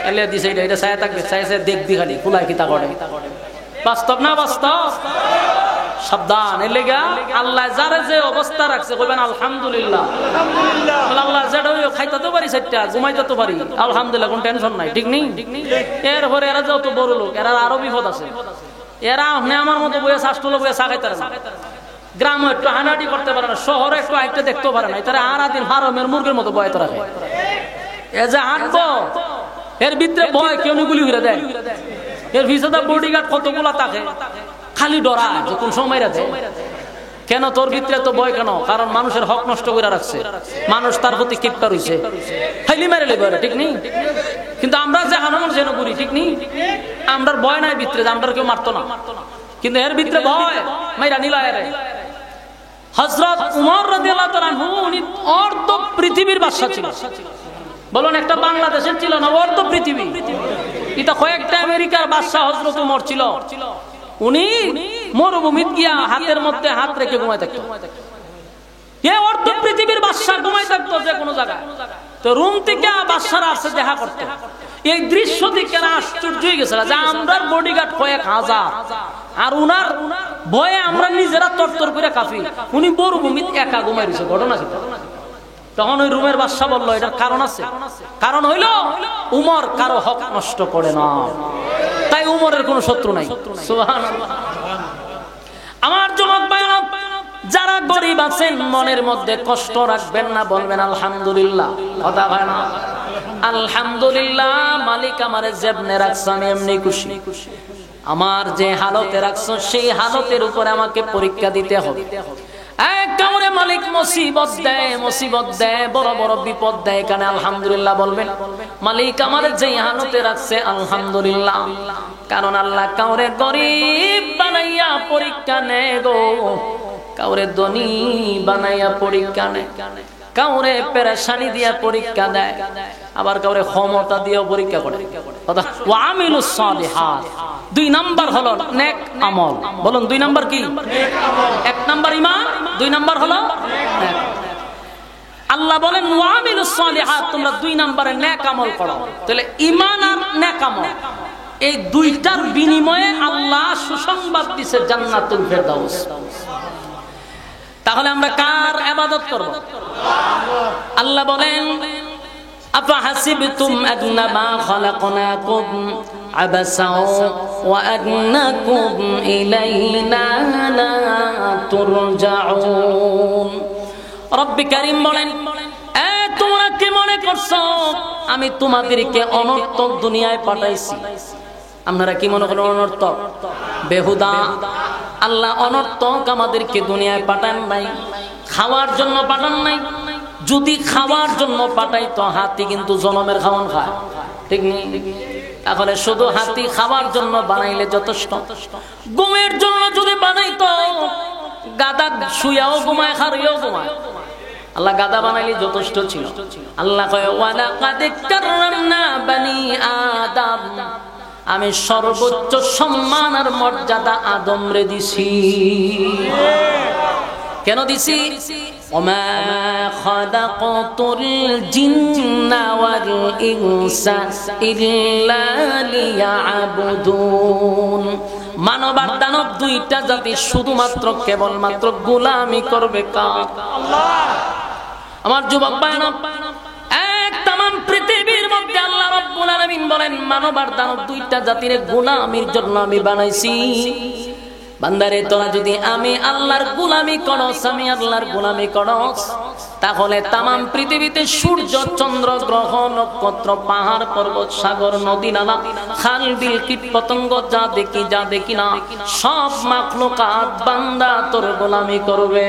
এলে দিছে এটা ছায়া থাকবে ছায়া দেখবি খালি ফুলাই কিতা করে। বাস্তব না বাস্তব? সাবধান। এর লেগা আল্লাহ যারে যে অবস্থা রাখছে কইবেন আলহামদুলিল্লাহ। আল্লাহ যেটা খাইতে তো পারি সেটা ঘুমাইতে তো পারি আলহামদুলিল্লাহ, কোন টেনশন নাই, ঠিক নেই? এরপরে এরা যত বড় লোক এরা আরো বিপদ আছে। এরা আপনি আমার মতো বইয়ে শাস্তুলো বইয়ে চা খাইতে না, গ্রামে একটু হানাহাটি করতে পারে না, শহরে একটু আইতে দেখতেও পারে না, তারা আর দিন হারমের মুরগের মতো বয়তে রাখে। এ যে হাঁটবো এর ভিতরে ভয় কেউ গুলি ঘুরে দেয়, এর ভিতরে বডিগার্ড কতগুলা থাকে খালি ডরা যে কোন সময় রাখে। কেন তোর ভিতরে তো ভয় কেন? কারণ মানুষের হক নষ্ট করে রাখছে, মানুষ তার প্রতি কিপটা রইছে, খাইলি মেরে লেবে, ঠিক নেই? কিন্তু আমরা যে হানামন যেন করি, ঠিক নেই? আমরা ভয় নাই ভিতরে, আমরা কেউ মারতো না, কিন্তু এর ভিতরে ভয় মাইরা নিলা। হযরত উমর রাদিয়াল্লাহু তাআলা উনি অর্ধ পৃথিবীর বাদশা ছিল। বলুন একটা বাংলাদেশের ছিল না, অর্ধ পৃথিবী। এটা কয়েকটা আমেরিকার বাদশা হযরত উমর ছিল। উনি মরুভূমিতে গিয়া হাতের মধ্যে হাত রেখে ঘুমায় থাকতো। এ অর্ধ পৃথিবীর বাদশা ঘুমায় থাকতো যে কোনো জায়গায়। তো রুম থেকে বাদশারা আসে দেখা করতে। এই দৃশ্য দেখে আশ্চর্য হয়ে গেছে যে আমরার বডিগার্ড কয়েক হাজার আর উনার ভয়ে আমরা নিজেরা তরতর করে কাঁপি। উনি মরুভূমিতে একা ঘুমাই দিয়েছে। ঘটনা কি? তখন ওই রুমের বাদশা বললো এটার কারণ আছে। কারণ হইল উমর কারো হক নষ্ট করে না, তাই উমরের কোনো শত্রু নাই। সুবহানাল্লাহ। আমার যুবক ভাইরা যারা গরিব আছেন মনের মধ্যে কষ্ট রাখবেন না, বলবেন আলহামদুলিল্লাহ। কথা হয় না? আলহামদুলিল্লাহ মালিক আমারে যেমনে রাখছে আমি এমনি খুশি। আমার যে হালতে রাখছো সেই হালতের উপরে আমাকে পরীক্ষা দিতে হবে। কামরে মালিক মুসিবত দেয় বড় বড় বিপদ দেয়, এখানে আলহামদুলিল্লাহ বলবেন। মালিক আমাদের যে হালতে রাখছে আলহামদুলিল্লাহ। কারণ আল্লাহ কাউরে গরিব বানাইয়া পরীক্ষা নেয় গো, কাউরে ধনী বানাইয়া পরীক্ষা নেয়, কাউরে পেরেশানি দিয়া পরীক্ষা দেয়, আবার কাউরে ক্ষমতা দিয়েও পরীক্ষা করে। ওয়া আমিলুস সালিহাত। 2 নাম্বার হলো নেক আমল। বলুন 2 নাম্বার কি? নেক আমল। 1 নাম্বার ঈমান, 2 নাম্বার হলো নেক। আল্লাহ বলেন ওয়া আমিলুস সালিহাত, তোমরা 2 নাম্বারে নেক আমল করো। তাহলে ঈমান আর নেক আমল এই দুইটার বিনিময়ে আল্লাহ সুসংবাদ দিয়েছে জান্নাতুল ফেরদাউস। তাহলে আমরা কার ইবাদত করব? আল্লাহ বলেন আফাহাসিবতুম আন্নামা খালাকনাকুম আবাসা ওয়া আন্নাকুম ইলাইনা লা তুরজাউন। রব্বি কারীম বলেন তোমরা কি মনে করছো আমি তোমাদেরকে অনর্থক দুনিয়ায় পাঠাইছি? আপনারা কি মনে করেন অনর্থক বেহুদা? আল্লাহ অনর্থক আমাদেরকে দুনিয়ায় পাঠান নাই, খাওয়ার জন্য পাঠান নাই। যদি খাওয়ার জন্য পাঠাইতো হাতি কিন্তু জনমের খাওয়ান খায়, ঠিক নেই? তাহলে শুধু হাতি খাওয়ার জন্য বানাইলে যথেষ্ট। ঘুমের জন্য যদি বানাইতো গাদা শুয়াও ঘুমায় খারিয়াও ঘুমায়। আল্লাহ গাদা বানাইলে যথেষ্ট ছিল। আল্লাহ কয় ওয়ালাকাদ কাররামনা বানি আদম, আমি সর্বোচ্চ সম্মান আর মর্যাদা আদম রে দিছি। কেন দিছি? ওমা খালাকাতুল জিন্না ওয়াল ইনসা ইল্লা লিয়াবুদুন। মানব আর দানব দুইটা জাতি শুধুমাত্র কেবলমাত্র গোলামি করবে কার? আল্লাহ। আমার যুবক ভাইরা, এক তামাম পৃথিবীর মধ্যে আল্লাহ রাব্বুল আলামিন বলেন মানব আর দানব দুইটা জাতির গোলামির জন্য আমি বানাইছি। বান্দারে তোরা যদি আমি আল্লাহর গোলামি করস, আমি আল্লাহর গোলামি করস, তাহলে তামাম পৃথিবীতে সূর্য চন্দ্র গ্রহ নক্ষত্র পাহাড় পর্বত সাগর নদী নালা খাল বিল কীট পতঙ্গ যা দেখি না সব মাখলুকাত বান্দা তোর গোলামি করবে।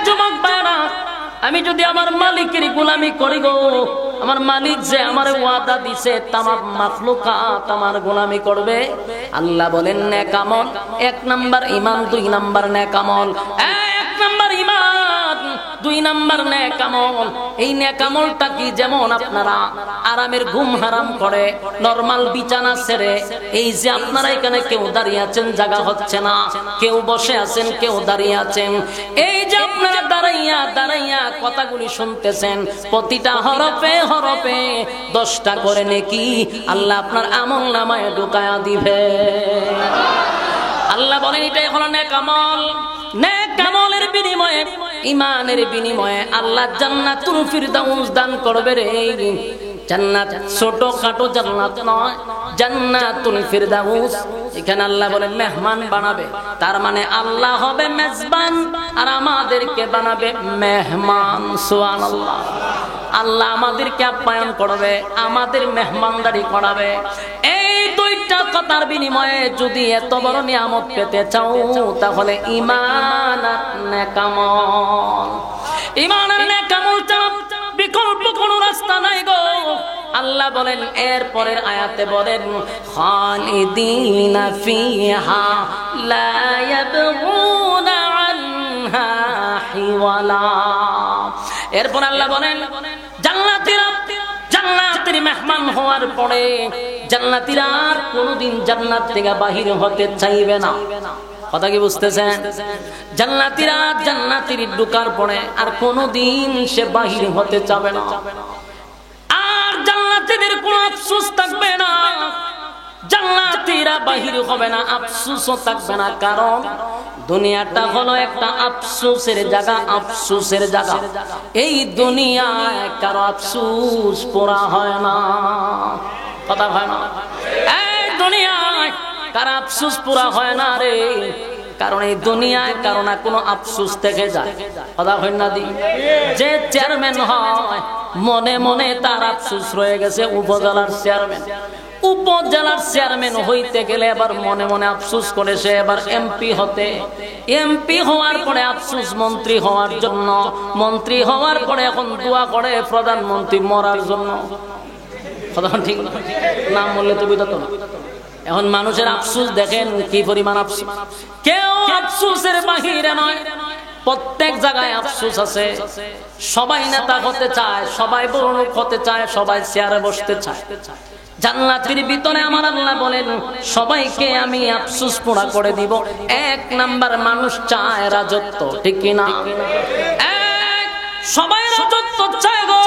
যুবক ভাইরা, আমি যদি আমার মালিকের গোলামি করি গো, আমার মালিক যে আমার ওয়াদা দিছে তামাম মাখলুকাত আমার গোলামি করবে। আল্লাহ বলেন নেক আমল, 1 নাম্বার ঈমান, 2 নাম্বার নেক আমল। 1 নাম্বার ঈমান, 2 নাম্বার নেক আমল। এই নেক আমলটা কি? যেমন আপনারা আরামের ঘুম হারাম করে নরমাল বিছানা ছেড়ে, এই যে আপনারা এখানে কেউ দাঁড়িয়ে আছেন জায়গা হচ্ছে না, কেউ বসে আছেন, কেউ দাঁড়িয়ে আছেন, এই যে আপনারা দাঁড়াইয়া কথাগুলি শুনতেছেন, প্রতিটা হরফে হরফে 10টা করে নেকি আল্লাহ আপনার আমল নামায় ঢুকায়া দিবে। আল্লাহ বলেন এটাই হলো নেক আমল। নেক আমলের বিনিময়ে, ঈমানের বিনিময়ে আল্লাহ জান্নাতুল ফিরদাউস দান করবে রে। জান্নাত ছোট খাটো জান্নাত নয়, জান্নাতুল ফিরদাউস। এখানে আল্লাহ বলেন মেহমান বানাবে, তার মানে আল্লাহ হবে মেজবান আর আমাদেরকে বানাবে মেহমান। সুবহানাল্লাহ। আল্লাহ আমাদেরকে আপ্যায়ন করবে, আমাদের মেহমানদারি করাবে। এই দুইটা কথার বিনিময়ে যদি এত বড় নিয়ামত পেতে চাও, তাহলে ঈমান আর নেক আমল। ঈমান আর নেক আমল ছাড়া বিকল্প কোনো রাস্তা নাই গো। আল্লাহ বলেন এর পরের আয়াতে বলেন খালিদিনা ফিহা লা ইয়াবগুনা আনহা হিওয়ালা। এরপর আল্লাহ বলেন জান্নাতের মেহমান হওয়ার পরে জান্নাতীরা আর কোনোদিন জান্নাত থেকে বাহির হতে চাইবে না। কথা কি বুঝতেছেন? জান্নাতীরা জান্নাতের ঢোকার পরে আর কোনোদিন সে বাহির হতে চাবে না। আর জান্নাতীদের কোনো আফসোস থাকবে না, জান্নাতীরা বাহির হবে না, আফসোসও থাকবে না। কারণ দুনিয়াটা হলো একটা আফসোসের জায়গা, আফসোসের জায়গা। এই দুনিয়ায় কারো আফসোস পুরা হয় না। কথা হয় না? এই দুনিয়ায় কারো আফসোস পুরা হয় না রে। কারণ এই দুনিয়ায় কারো না কোনো আফসোস থেকে যায়। কথা হয় না দি? যে চেয়ারম্যান হয় মনে মনে তার আফসোস রয়ে গেছে উপজেলার চেয়ারম্যান। উপজেলার চেয়ারম্যান হইতে গেলে এবার মনে মনে আফসোস করে সে এবার এমপি হতে। এমপি হওয়ার পরে আফসোস মন্ত্রী হওয়ার জন্য, মন্ত্রী হওয়ার পরে এখন দোয়া করে প্রধানমন্ত্রী মরার জন্য। কথা ঠিক নাম বললে তো বুঝতো না। এখন মানুষের আফসোস দেখেন কি পরিমাণ আফসোস। কেউ আফসোসের বাহিরে নয়, প্রত্যেক জায়গায় আফসোস আছে। সবাই নেতা হতে চায়, সবাই বড় লোক হতে চায়, সবাই চেয়ারে বসতে চায়। জান্নাতের ভিতরে আমার আল্লাহ বলেন সবাইকে আমি আফসোস পুরা করে দিব। 1 নাম্বার মানুষ চায় রাজত্ব, ঠিক কি না? সবাই রাজত্ব চায় গো।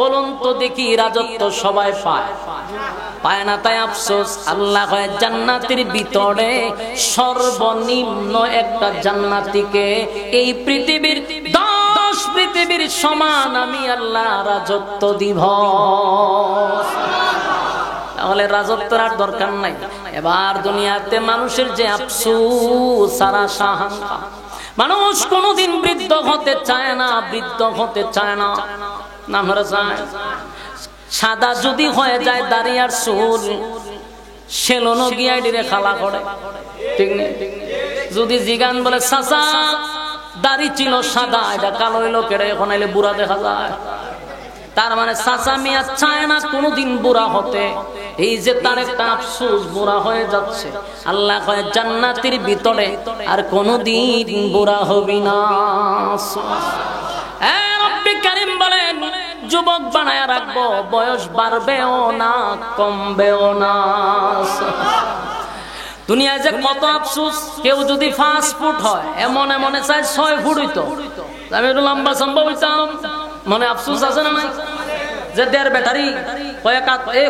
বলুন তো দেখি রাজত্ব সবাই পায় না, তাই আফসোস। আল্লাহ হয় জান্নাতের ভিতরে সর্বনিম্ন একটা জান্নাতীকে এই পৃথিবীর 10 পৃথিবীর সমান আমি আল্লাহ রাজত্ব দিব। তাহলে রাজত্বের আর দরকার নাই। এবার দুনিয়াতে মানুষের যে আফসোস সারা সাহাঙ্কা, মানুষ কোনোদিন বৃদ্ধ হতে চায় না, বৃদ্ধ হতে চায় না। আমরা চাই সাদা যদি হয়ে যায় দাড়ি আর চুল, সেলুনও গিয়ে ডিরে খালা করে, ঠিক নেই? যদি জিগান বলে চাচা দাড়ি ছিল সাদা, এটা কালো হইলো কেড়ে, এখন এলে বুড়া দেখা যায়। তার মানে চাচা মিয়া চায় না কোনোদিন বুড়া হতে। এই যে তার একটা আফসোস, বুড়া হয়ে যাচ্ছে। আল্লাহ কয় জান্নাতের ভিতরে আর কোনোদিন বুড়া হবি না। রব্বি কারীম বলেন যুবক বানায় রাখবো, বয়স বাড়বেও না কমবেও না। দুনিয়ায় যে কত আফসোস। কেউ যদি 5 ফুট হয় এমন মনে চায় 6 ফুট হইতো, আমি একটু লম্বা সম্ভব হইতাম। মনে আফসোস আছে না নাই? যে 1.5 ব্যাটারি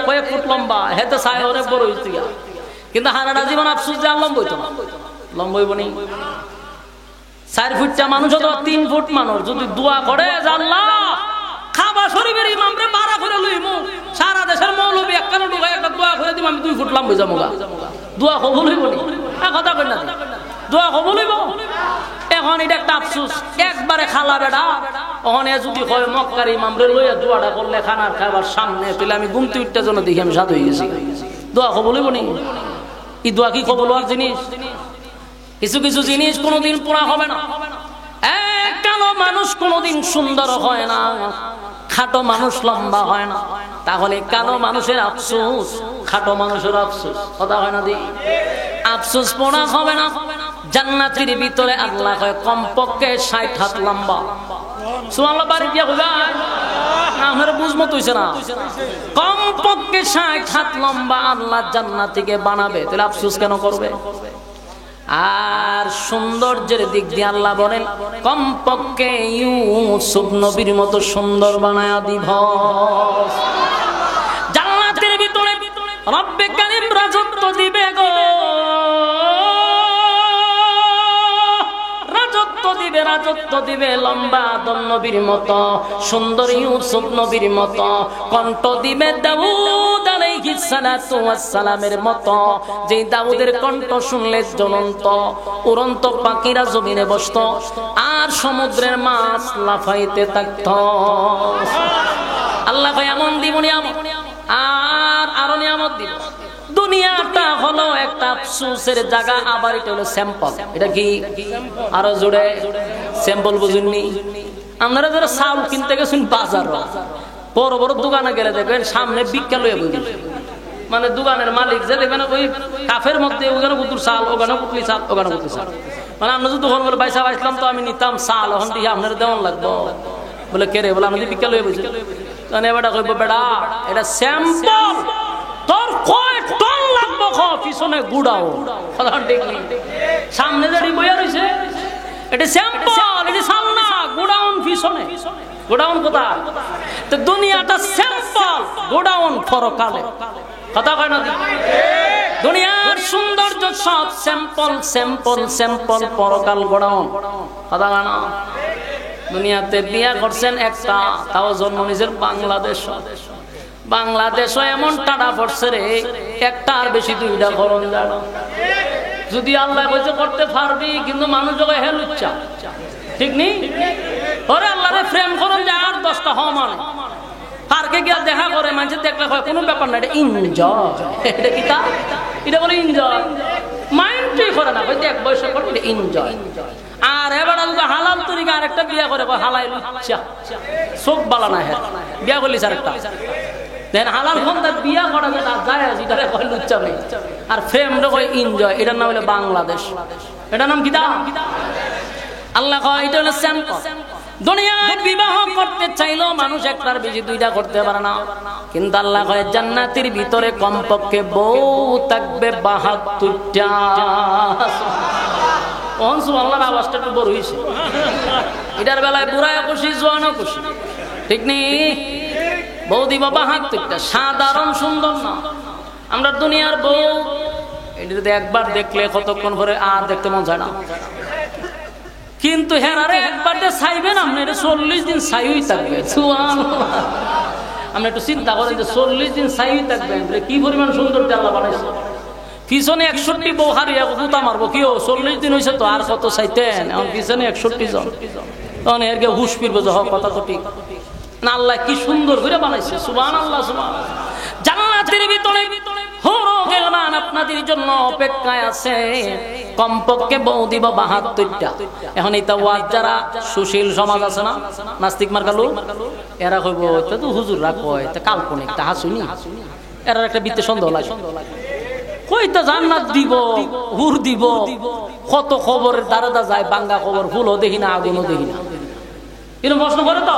কয়েক ফুট লম্বা, হেতে চায় অনেক বড় হইতে। কিন্তু হারাটা জীবন আফসোস যে লম্বা হইতো না, লম্বা হইব নি। 4 ফুটটা মানুষ অথবা 3 ফুট মানুষ যদি দোয়া করে আল্লাহ কাবা শরীফের ইমামরে বাড়া করে লইমু, সারা দেশের মৌলবী একখানে ঢুকায় একটা দোয়া করে দিব, আমি 2 ফুট লম্বা যাবো, দোয়া কবুল হইব নি? কথা কই না, দোয়া কবুল হইব? এখন এটা একটা আফসোস, একবারে খালা বেড়া ওখানে যদি হয় মক্কার ইমামরে লইয়া দোয়াটা করলে খানার খাবার সামনে পেলে আমি ঘুমতে উঠতে জন্য দেখি আমি সাধু হয়ে গেছি, দোয়া কবুল হইব নি? এই দোয়া কি কবুল হওয়ার জিনিস? কিছু কিছু জিনিস কোনোদিন পুরা হবে না। কালো মানুষ কোনোদিন সুন্দর হয় না, খাটো মানুষ লম্বা হয় না, তাহলে কালো মানুষের আফসোস, খাটো মানুষের আফসোস, কথা হয় না? দিই আফসোস পড়া হবে না। জান্নাতের ভিতরে আল্লাহ কয় কমপক্ষে 60 হাত লম্বা। সুবহানাল্লাহ, বাড়ি দিয়া কইবা আপনারা বুঝমত হইছে না? কমপক্ষে 60 হাত লম্বা আল্লাহ জান্নাতীকে বানাবে, তাহলে আফসোস কেন করবে? আর সৌন্দর্যের দিক দিয়ে আল্লাহ বলেন কমপক্ষে ইউসুফ নবীর মতো সুন্দর বানায়া দিব। জান্নাতের ভিতরে রব্বে কারীম রাজত্ব দিবে গো, রাজত্ব দিবে লম্বা আদম নবীর মতো, সুন্দর ইউসুফ নবীর মতো, কণ্ঠ দিবে দাউদ আলাইহিস সালাতু ওয়াস সালামের মতো, যে দাউদের কণ্ঠ শুনলে জ্বলন্ত উড়ন্ত পাখিরা জমিনে বসতো আর সমুদ্রের মাছ লাফাইতে থাকতো। আল্লাহ কয় এমন দিব নিয়ামত, আর আরো নিয়ামত দিব। দুনিয়াটা হলো একটা আফসোসের জায়গা, আবার এটা হলো স্যাম্পল। এটা কি আরো জোরে স্যাম্পল বুঝুননি? আপনারা যারা চাউল কিনতে গেছেন বাজার, বড় বড় দোকানে গেলে দেখবেন সামনে বিক্কা লইয়া বই, মানে দোকানের মালিক যে দেখবেন ওই কাফের মধ্যে ওখানে পুতুর চাল, ওখানে পুতলি চাল, ওখানে পুতলি চাল, মানে আমরা যদি দোকান বলে পয়সা পাইছিলাম তো আমি নিতাম চাল, ওখান থেকে আপনার দেওয়ান লাগবো, বলে কে রে, বলে আমাদের বিক্কা লইয়া বইছে। তখন এবারটা কইব বেটা এটা স্যাম্পল, তোর কয় টন লাগবো পিছনে গুড়াও, সামনে যে বইয়া রয়েছে এটা স্যাম্পল, এটা চাল না, গোডাউন পিছনে। গোডাউন কোথায়? তো দুনিয়াটা স্যাম্পল, গোডাউন পরকালে। কথা কয় না? দুনিয়ার সৌন্দর্য সব স্যাম্পল, স্যাম্পল, স্যাম্পল, পরকাল গোডাউন। কথা কয় না? দুনিয়াতে বিয়া করছেন একটা, তাও জন্ম নিজের বাংলাদেশ। বাংলাদেশও এমন টানা পড়ছে রে, একটা আর বেশি 2টা করণ জানো। যদি আল্লাহ কইছে করতে পারবি, কিন্তু মানুষ যখন হেলুচ্ছা, ঠিক নেই? ওরে আল্লাহরে প্রেম করুন যে আর 10টা হ মানে পার্কে গিয়া দেখা করে, মানুষ দেখলে হয় কোনো ব্যাপার না, এটা এনজয়। এটা কি তা? এটা বলে এনজয়, মাইন্ডই করে না, দেখ বয়স করে এটা এনজয়। আর এবার যদি হালাল তরিকা আরেকটা বিয়া করে হালাই লুচ্ছা, চোখ বালা না, হ্যাঁ বিয়া করলিস আরেকটা দেখেন হালাল খন্দার বিয়া করা যায়, এটারে কয় লুচ্চামি, আর ফ্রেমটা কয় এনজয়। এটার নাম হলো বাংলাদেশ। এটার নাম কি? আল্লাহ কয় এটা হলো স্যাম্পল। দুনিয়ায় বিবাহ করতে চাইলেও মানুষ একটার বেশি 2টা করতে পারে না, কিন্তু আল্লাহ কয় জান্নাতের ভিতরে কমপক্ষে বউ থাকবে 72টা। সুবহানাল্লাহ, আওয়াজটা একটু বড় হইছে। এটার বেলায় বুড়ায় খুশি, জোয়ানও খুশি, ঠিক নেই? বউ দিব 72টা, সাধারণ সুন্দর না। আমরা দুনিয়ার বউ এটা একবার দেখলে কতক্ষণ পরে আর দেখতে মন যায় না, কিন্তু হেরারে একবার যে চাইবেন আপনি, এটা 40 দিন চাইই থাকবে। আপনি একটু চিন্তা করেন যে 40 দিন চাইই থাকবেন, কি পরিমাণ সুন্দর আল্লাহ বানাইছে। পিছনে 61 বউ হারিয়া গুতা মারবো, কি 40 দিন হয়েছে তো আর কত চাইতেন, এখন পিছনে 61 জন, তখন এর গে হুশ ফিরবো যে কথা তো ঠিক না। আল্লাহ কি সুন্দর করে বানাইছে, সুবহানাল্লাহ, সুবহানাল্লাহ। জান্নাতের ভিতরে হুরু গিলমান আপনাদের জন্য অপেক্ষায় আছে, কমপক্ষে বউ দিব 72টা। এখন এটা ওয়াজ যারা সুশীল সমাজ আছে না, নাস্তিক মার্কালু, এরা কইব এটা তো হুজুর রাখো, এটা কাল্পনিক, তাহা শুনি, এরা একটা বিত্তে সন্দেহ লাগে। কইতা জান্নাত দিব, হুর দিব, কত খবরের দ্বারা যায়, বাঙ্গা খবর, ফুলও দেখি না, আগুনও দেখি না, এরকম প্রশ্ন করে তো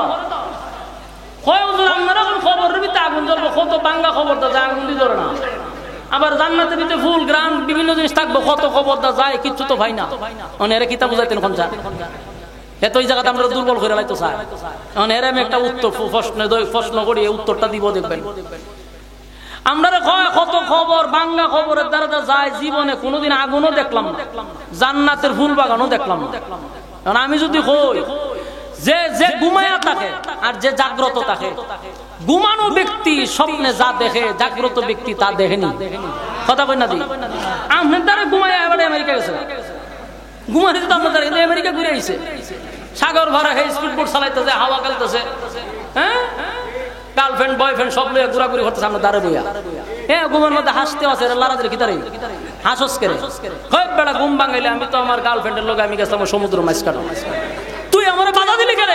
আপনারা খবরের ভিতরে আগুন জ্বলবো, কত বাঙ্গা খবর দা যায়, আগুন দিয়ে ধরে না। আবার জান্নাতের ভিতরে ফুল গ্রাম বিভিন্ন জিনিস থাকবো, কত খবর দা যায়, কিচ্ছু তো ভাই না। এরা কিতাব বুঝাইতেন কোন চান, এত ওই জায়গাতে আমরা দুর্বল করে লাইতো চাই। এখন এর আমি একটা উত্তর প্রশ্ন করি, উত্তরটা দিব দেখবেন। আমরা কত খবর, বাঙ্গা খবরের দ্বারা যায়, জীবনে কোনোদিন আগুনও দেখলাম না, জান্নাতের ফুল বাগানও দেখলাম না। কারণ আমি যদি কই যে যে ঘুমায়া থাকে আর যে জাগ্রত থাকে, ঘুমানো ব্যক্তি স্বপ্নে যা দেখে জাগ্রত ব্যক্তি তা দেখেনি। কথা কই না দি? আপনার দ্বারা ঘুমায়া এবারে আমেরিকা গেছে, ঘুমাতে তো আপনার দ্বারা আমেরিকা ঘুরে আইছে, সাগর ভরা হে স্পিড বোট চালাইতেছে, হাওয়া খেলতেছে, হ্যাঁ গার্লফ্রেন্ড বয়ফ্রেন্ড সব লইয়া ঘোরাঘুরি করতেছে আমরা দাঁড়ে বইয়া। হ্যাঁ ঘুমের মধ্যে হাসতে আছে, লারাদের কি তারে হাসস করে হয় বেড়া ঘুম ভাঙাইলে আমি তো আমার গার্লফ্রেন্ডের লোক আমি গেছিলাম সমুদ্র মাছ কাটো, তুই আমার বাধা দিলি কেন?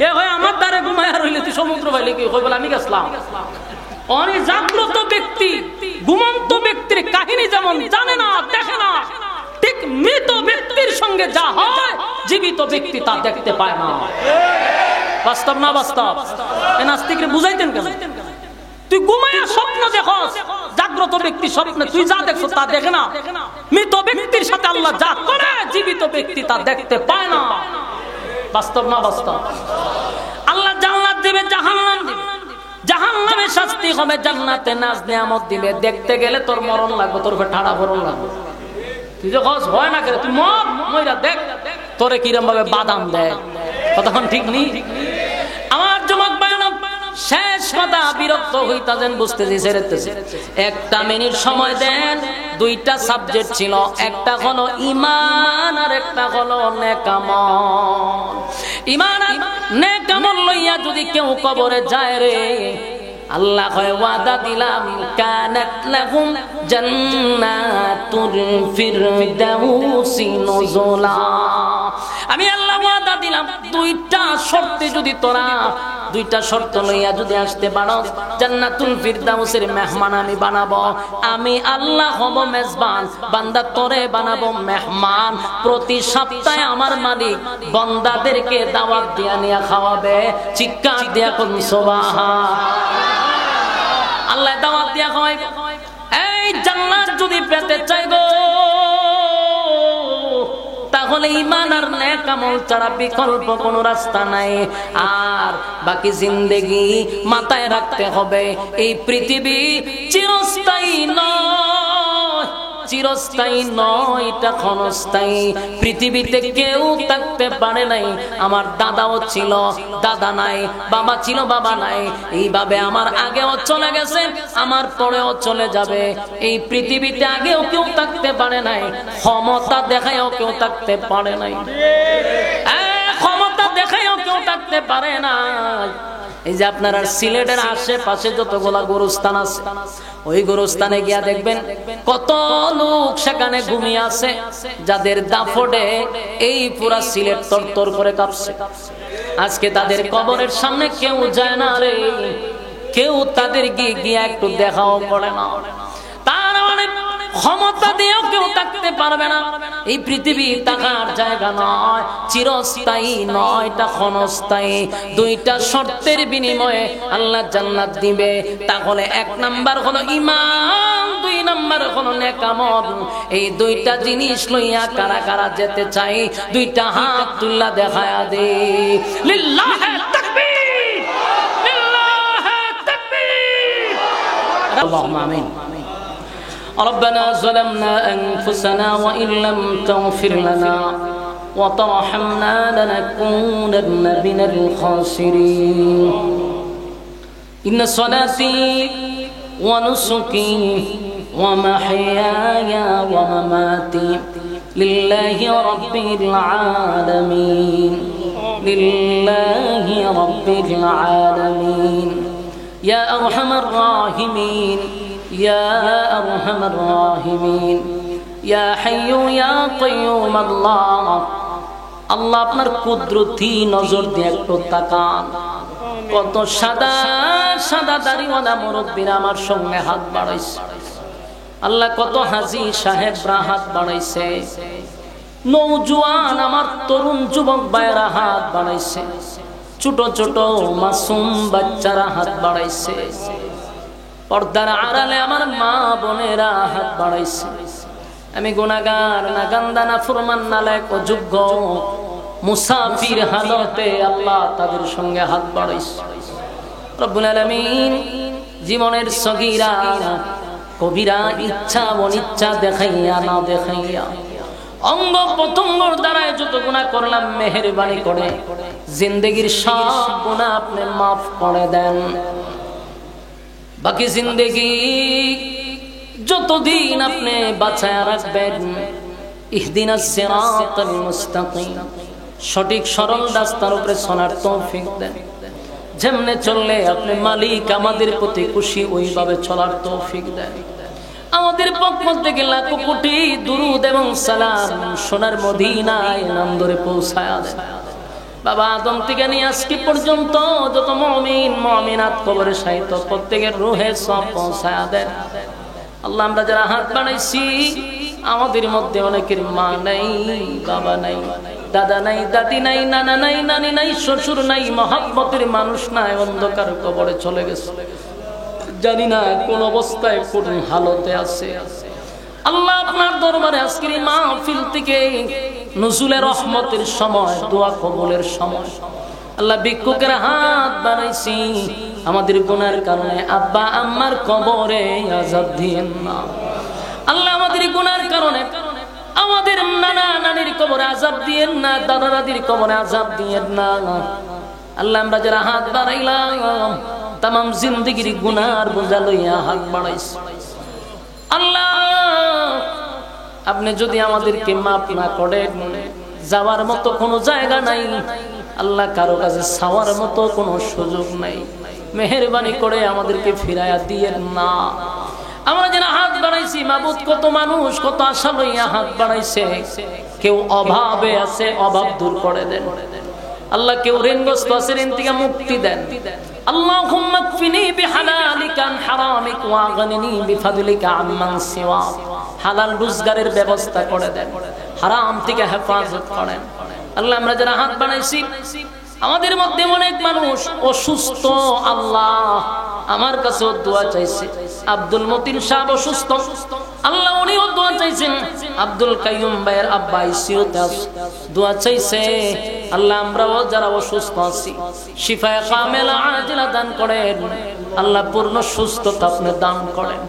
এ হয় আমার দ্বারে ঘুমায় আর হইলে তুই সমুদ্র পাইলে কি হয় বলে আমি গেছিলাম। অনেক জাগ্রত ব্যক্তি ঘুমন্ত ব্যক্তির কাহিনী যেমন জানে না দেখে না, ঠিক মৃত ব্যক্তির সঙ্গে যা হয় জীবিত ব্যক্তি তা দেখতে পায় না। বাস্তব না বাস্তব? এই নাস্তিকরে বুঝাইতেন কেন? তুই ঘুমায়া স্বপ্ন দেখস, জাগ্রত ব্যক্তি স্বপ্নে তুই যা দেখছ তা দেখে না। মৃত ব্যক্তির সাথে আল্লাহ যা করে জীবিত ব্যক্তি তা দেখতে পায় না। বাস্তব না বাস্তব? আল্লাহ জান্নাত দিবে, জাহান্নাম দিবে, জাহান্নামে শাস্তি হবে, জান্নাতে নাজ নিয়ামত দিবে। দেখতে গেলে তোর মরণ লাগবে, তোর ঠাড়া ভরণ লাগবে। তুই যে কস হয় না করে তুই মর, মইরা দেখ তোরে কিরম ভাবে বাদাম দেয়। কতক্ষণ ঠিক নেই আমার যুবক ভাইরা, শেষ কথা বিরক্ত হইতাছেন বুঝতেছি ছেড়েতেছে। একটা মিনিট সময় দেন। দুইটা সাবজেক্ট ছিল, একটা হলো ঈমান আর একটা হলো নেকামল। ঈমান আর নেকামল লইয়া যদি কেউ কবরে যায় রে, আল্লাহ কয় ওয়াদা দিলাম কানাত লাহুম জান্নাতুল ফিরদাউসি নুজুলা। আমি আল্লাহ ওয়াদা দিলাম দুইটা শর্তে যদি তোরা দুইটা শর্ত লইয়া যদি আসতে পারো, জান্নাতুল ফিরদাউসের মেহমান আমি বানাবো। আমি আল্লাহ হব মেজবান, বান্দা তোরে বানাবো মেহমান। প্রতি সপ্তাহে আমার মালিক বান্দাদেরকে দাওয়াত দিয়া নিয়ে খাওয়াবে। চিৎকার দিয়া কোন সুবহান। আল্লাহ দাওয়াত দিয়া খাওয়াই। এই জান্নাত যদি পেতে চাই গো, তাহলে ঈমান আর নেক আমল ছাড়া বিকল্প কোনো রাস্তা নাই। আর বাকি জিন্দেগি মাথায় রাখতে হবে, এই পৃথিবী চিরস্থায়ী নয়, চিরস্থায়ী নয়, এটা ক্ষণস্থায়ী। পৃথিবীতে কেউ থাকতে পারে নাই। আমার দাদাও ছিল, দাদা নাই, বাবা ছিল, বাবা নাই। এইভাবে আমার আগেও চলে গেছে, আমার পরেও চলে যাবে। এই পৃথিবীতে আগেও কেউ থাকতে পারে নাই, ক্ষমতা দেখায়ও কেউ থাকতে পারে নাই, ক্ষমতা দেখায়ও কেউ থাকতে পারে নাই। এই যে আপনারা সিলেটের আশেপাশে যতগুলা গোরস্থান আছে, ওই গোরস্থানে গিয়া দেখবেন কত লোক সেখানে ঘুমিয়ে আছে, যাদের দাফনে এই পুরা সিলেট তরতর করে কাঁপছে। আজকে তাদের কবরের সামনে কেউ যায় না রে, কেউ তাদের গিয়ে একটু দেখাও করে না। তার মানে ক্ষমতা দিয়েও কেউ থাকতে পারবে না। এই পৃথিবী থাকার জায়গা নয়, চিরস্থায়ী নয়, এটা ক্ষণস্থায়ী। দুইটা শর্তের বিনিময়ে আল্লাহ জান্নাত দিবে। তাহলে এক নাম্বার হলো ঈমান, দুই নাম্বার হলো নেক আমল। এই দুইটা জিনিস লইয়া কারা কারা যেতে চাই, দুইটা হাত তুল্লা দেখায়া দে। লিল্লাহি তাকবীর, লিল্লাহি তাকবীর। আল্লাহুম্মা আমিন। ربنا ظلمنا أنفسنا وإن لم تغفر لنا وترحمنا لنكونن من الخاسرين. إن صلاتي ونسكي ومحياي ومماتي لله رب العالمين، لله رب العالمين. يا أرحم الراحمين، يا أرحم الراحمين، يا حي يا قيوم الله. আল্লাহ আপনার কুদরতি নজর দিয়ে একটু তাকান। কত সাদা সাদা দাড়িওয়ালা মুরব্বীরা আমার সঙ্গে হাত বাড়াইছে। আল্লাহ কত হাজী সাহেবরা হাত বাড়াইছে। নওজোয়ান আমার তরুণ যুবক ভাইরা হাত বাড়াইছে। ছোট ছোট মাসুম বাচ্চারা হাত বাড়াইছে। পর্দার আড়ালে আমার মা বোনেরা হাত বাড়াইছে। আমি গুনাহগার, নাগান্দা, নাফরমান, নালায়েক, অযোগ্য, মুসাফির হালতে আল্লাহ তাদের সঙ্গে হাত বাড়াইছে। রব্বুল আলামিন জীবনের সগীরা কবিরা ইচ্ছা অনিচ্ছা দেখাইয়া না দেখাইয়া অঙ্গ প্রত্যঙ্গর দ্বারাই যত গুনাহ করলাম মেহেরবানি করে জিন্দেগীর সব গুনাহ আপনি মাফ করে দেন। বাকি জিন্দেগি যতদিন আপনি বাঁচায় রাখবেন, ইহদিনাস সিরাতাল মুস্তাকিম, সঠিক সরল রাস্তার উপরে চলার তৌফিক দেন। যেমনে চললে আপনি মালিক আমাদের প্রতি খুশি ওইভাবে চলার তৌফিক দেন। আমাদের পক্ষ থেকে লাখো কোটি দুরুদ এবং সালাম সোনার মদিনায় নাম ধরে পৌঁছায়া দেন। বাবা আদম থেকে নিয়ে আজকে পর্যন্ত যত মুমিন মুমিনাত কবরে শায়িত প্রত্যেকের রূহে সব পৌঁছায়া দেন। আল্লাহ আমরা যারা হাত বানাইছি আমাদের মধ্যে অনেকের মা নাই, বাবা নাই, দাদা নাই, দাদি নাই, নানা নাই, নানি নাই, শ্বশুর নাই, মহব্বতের মানুষ নাই, অন্ধকার কবরে চলে গেছে, জানি না কোন অবস্থায় কোন হালতে আছে। আল্লাহ আপনার দরবারে আজকের এই মাহফিল থেকে নুজুলের রহমতের সময়, দোয়া কবুলের সময় আল্লাহ ভিক্ষুকের হাত বাড়াইছি, আমাদের গুনার কারণে আব্বা আম্মার কবরে আযাব দিয়েন না। আল্লাহ আমাদের গুনার কারণে আমাদের নানা নানির কবরে আযাব দিয়েন না, দাদা দাদির কবরে আযাব দিয়েন না। আল্লাহ আমরা যারা হাত বাড়াইলাম তামাম জিন্দেগির গুনার বোঝা লইয়া হাত বাড়াইছি। আল্লাহ আপনি যদি আমাদেরকে মাফ না করেন, যাওয়ার মতো কোনো জায়গা নাই, আল্লাহ কারো কাছে চাওয়ার মতো কোনো সুযোগ নাই, মেহেরবানি করে আমাদেরকে ফিরাইয়া দিয়েন না। আমরা যারা হাত বাড়াইছি মাবুদ, কত মানুষ কত আশা লইয়া হাত বাড়াইছে, কেউ অভাবে আছে, অভাব দূর করে দেন আল্লাহ। কেউ ঋণগ্রস্ত আছে, ঋণ থেকে মুক্তি দেন। আল্লাহুম্মা কফিনি বিহালালিকা আন হারামিক ওয়া আগনিনি বিফাদলিকা আম্মান সিওয়াক। হালাল রোজগারের ব্যবস্থা করে দেন, হারাম থেকে হেফাজত করেন। আল্লাহ আমরা যারা হাত বাড়াইছি আমাদের মধ্যে অনেক মানুষ অসুস্থ, আল্লাহ আমার কাছেও দোয়া চাইছে। আব্দুল মতিন সাহেব অসুস্থ, আল্লাহ উনিও দোয়া চাইছেন। আব্দুল কাইয়ুম ভাইয়ের আব্বা আইসিইউতে দোয়া চাইছে। আল্লাহ আমরাও যারা অসুস্থ আছি শিফায়ে কামেলা আজিলা দান করেন। আল্লাহ পূর্ণ সুস্থতা আপনি দান করেন।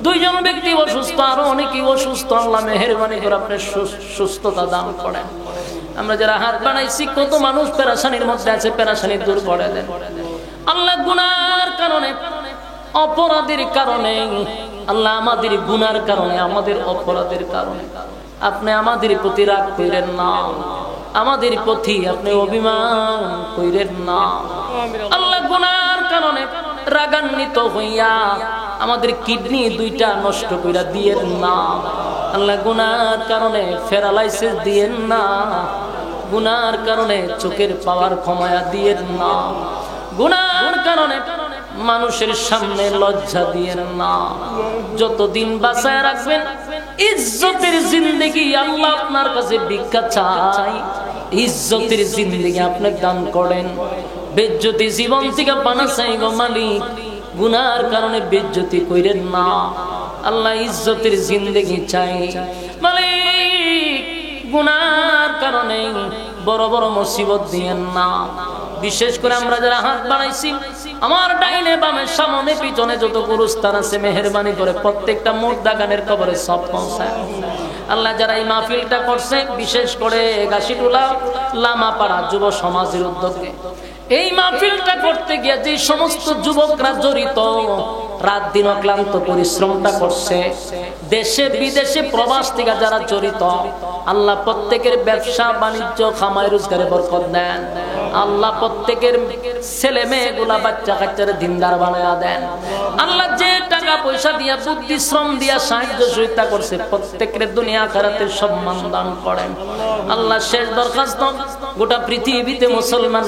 দুইজন ব্যক্তি অসুস্থ, আরো অনেকেই অসুস্থ, আল্লাহ মেহেরবানি করে আপনি সুস্থতা দান করেন। আমরা যারা হাত বানাইছি কত মানুষ পেরেশানির মধ্যে আছে, পেরেশানি দূর করে দেন আল্লাহ। গুনার কারণে, অপরাধের কারণে, আল্লাহ আমাদের গুনার কারণে, আমাদের অপরাধের কারণে আপনি আমাদের প্রতি রাগ কইরেন না, আমাদের প্রতি আপনি অভিমান কইরেন না আল্লাহ। গুনার কারণে রাগান্বিত হইয়া আমাদের কিডনি দুইটা নষ্ট কইরা দিয়েন না আল্লাহ। গুনার কারণে প্যারালাইসিস দিয়েন না, গুনার কারণে চোখের পাওয়ার কমায়া দিয়েন না, গুনার কারণে মানুষের সামনে লজ্জা দিয়েন না। যতদিন বাঁচায় রাখবেন ইজ্জতের জিন্দেগি আল্লাহ আপনার কাছে ভিক্ষা চাই, ইজ্জতের জিন্দেগি আপনি দান করেন। বেজ্জতি জীবন থেকে পানা চাই গো মালিক, গুনার কারণে বেজ্জতি কইরেন না আল্লাহ। ইজ্জতের জিন্দেগি চাই মালিক, গুনার কারণে বড় বড় মুসিবত দিয়েন না। বিশেষ করে আমরা যারা হাত বাড়াইছি আমার ডাইনে বামে সামনে পিছনে যত গুরুস্থান আছে মেহেরবানি করে প্রত্যেকটা মুর্দা গানের কবরে সব পৌঁছায় আল্লাহ। যারা এই মাহফিলটা করছে বিশেষ করে গাছিটুলা লামাপাড়া যুব সমাজের উদ্যোগে এই মাহফিলটা করতে গিয়ে যে সমস্ত যুবকরা জড়িত, রাত দিন অক্লান্ত পরিশ্রমটা করছে, দেশে বিদেশে প্রবাস থেকে যারা জড়িত, আল্লাহ প্রত্যেকের ব্যবসা বাণিজ্য খামাই রোজগারে বরকত দেন আল্লাহ। প্রত্যেকের ছেলে মেয়েগুলা বাচ্চা কাচ্চারে দিনদার বানায়া দেন আল্লাহ। যে টাকা পয়সা দিয়া বুদ্ধি শ্রম দিয়া সাহায্য সহযোগিতা করছে প্রত্যেকের দুনিয়া আখিরাতের সম্মান দান করেন আল্লাহ। শেষ দরখাস্ত, গোটা পৃথিবীতে মুসলমান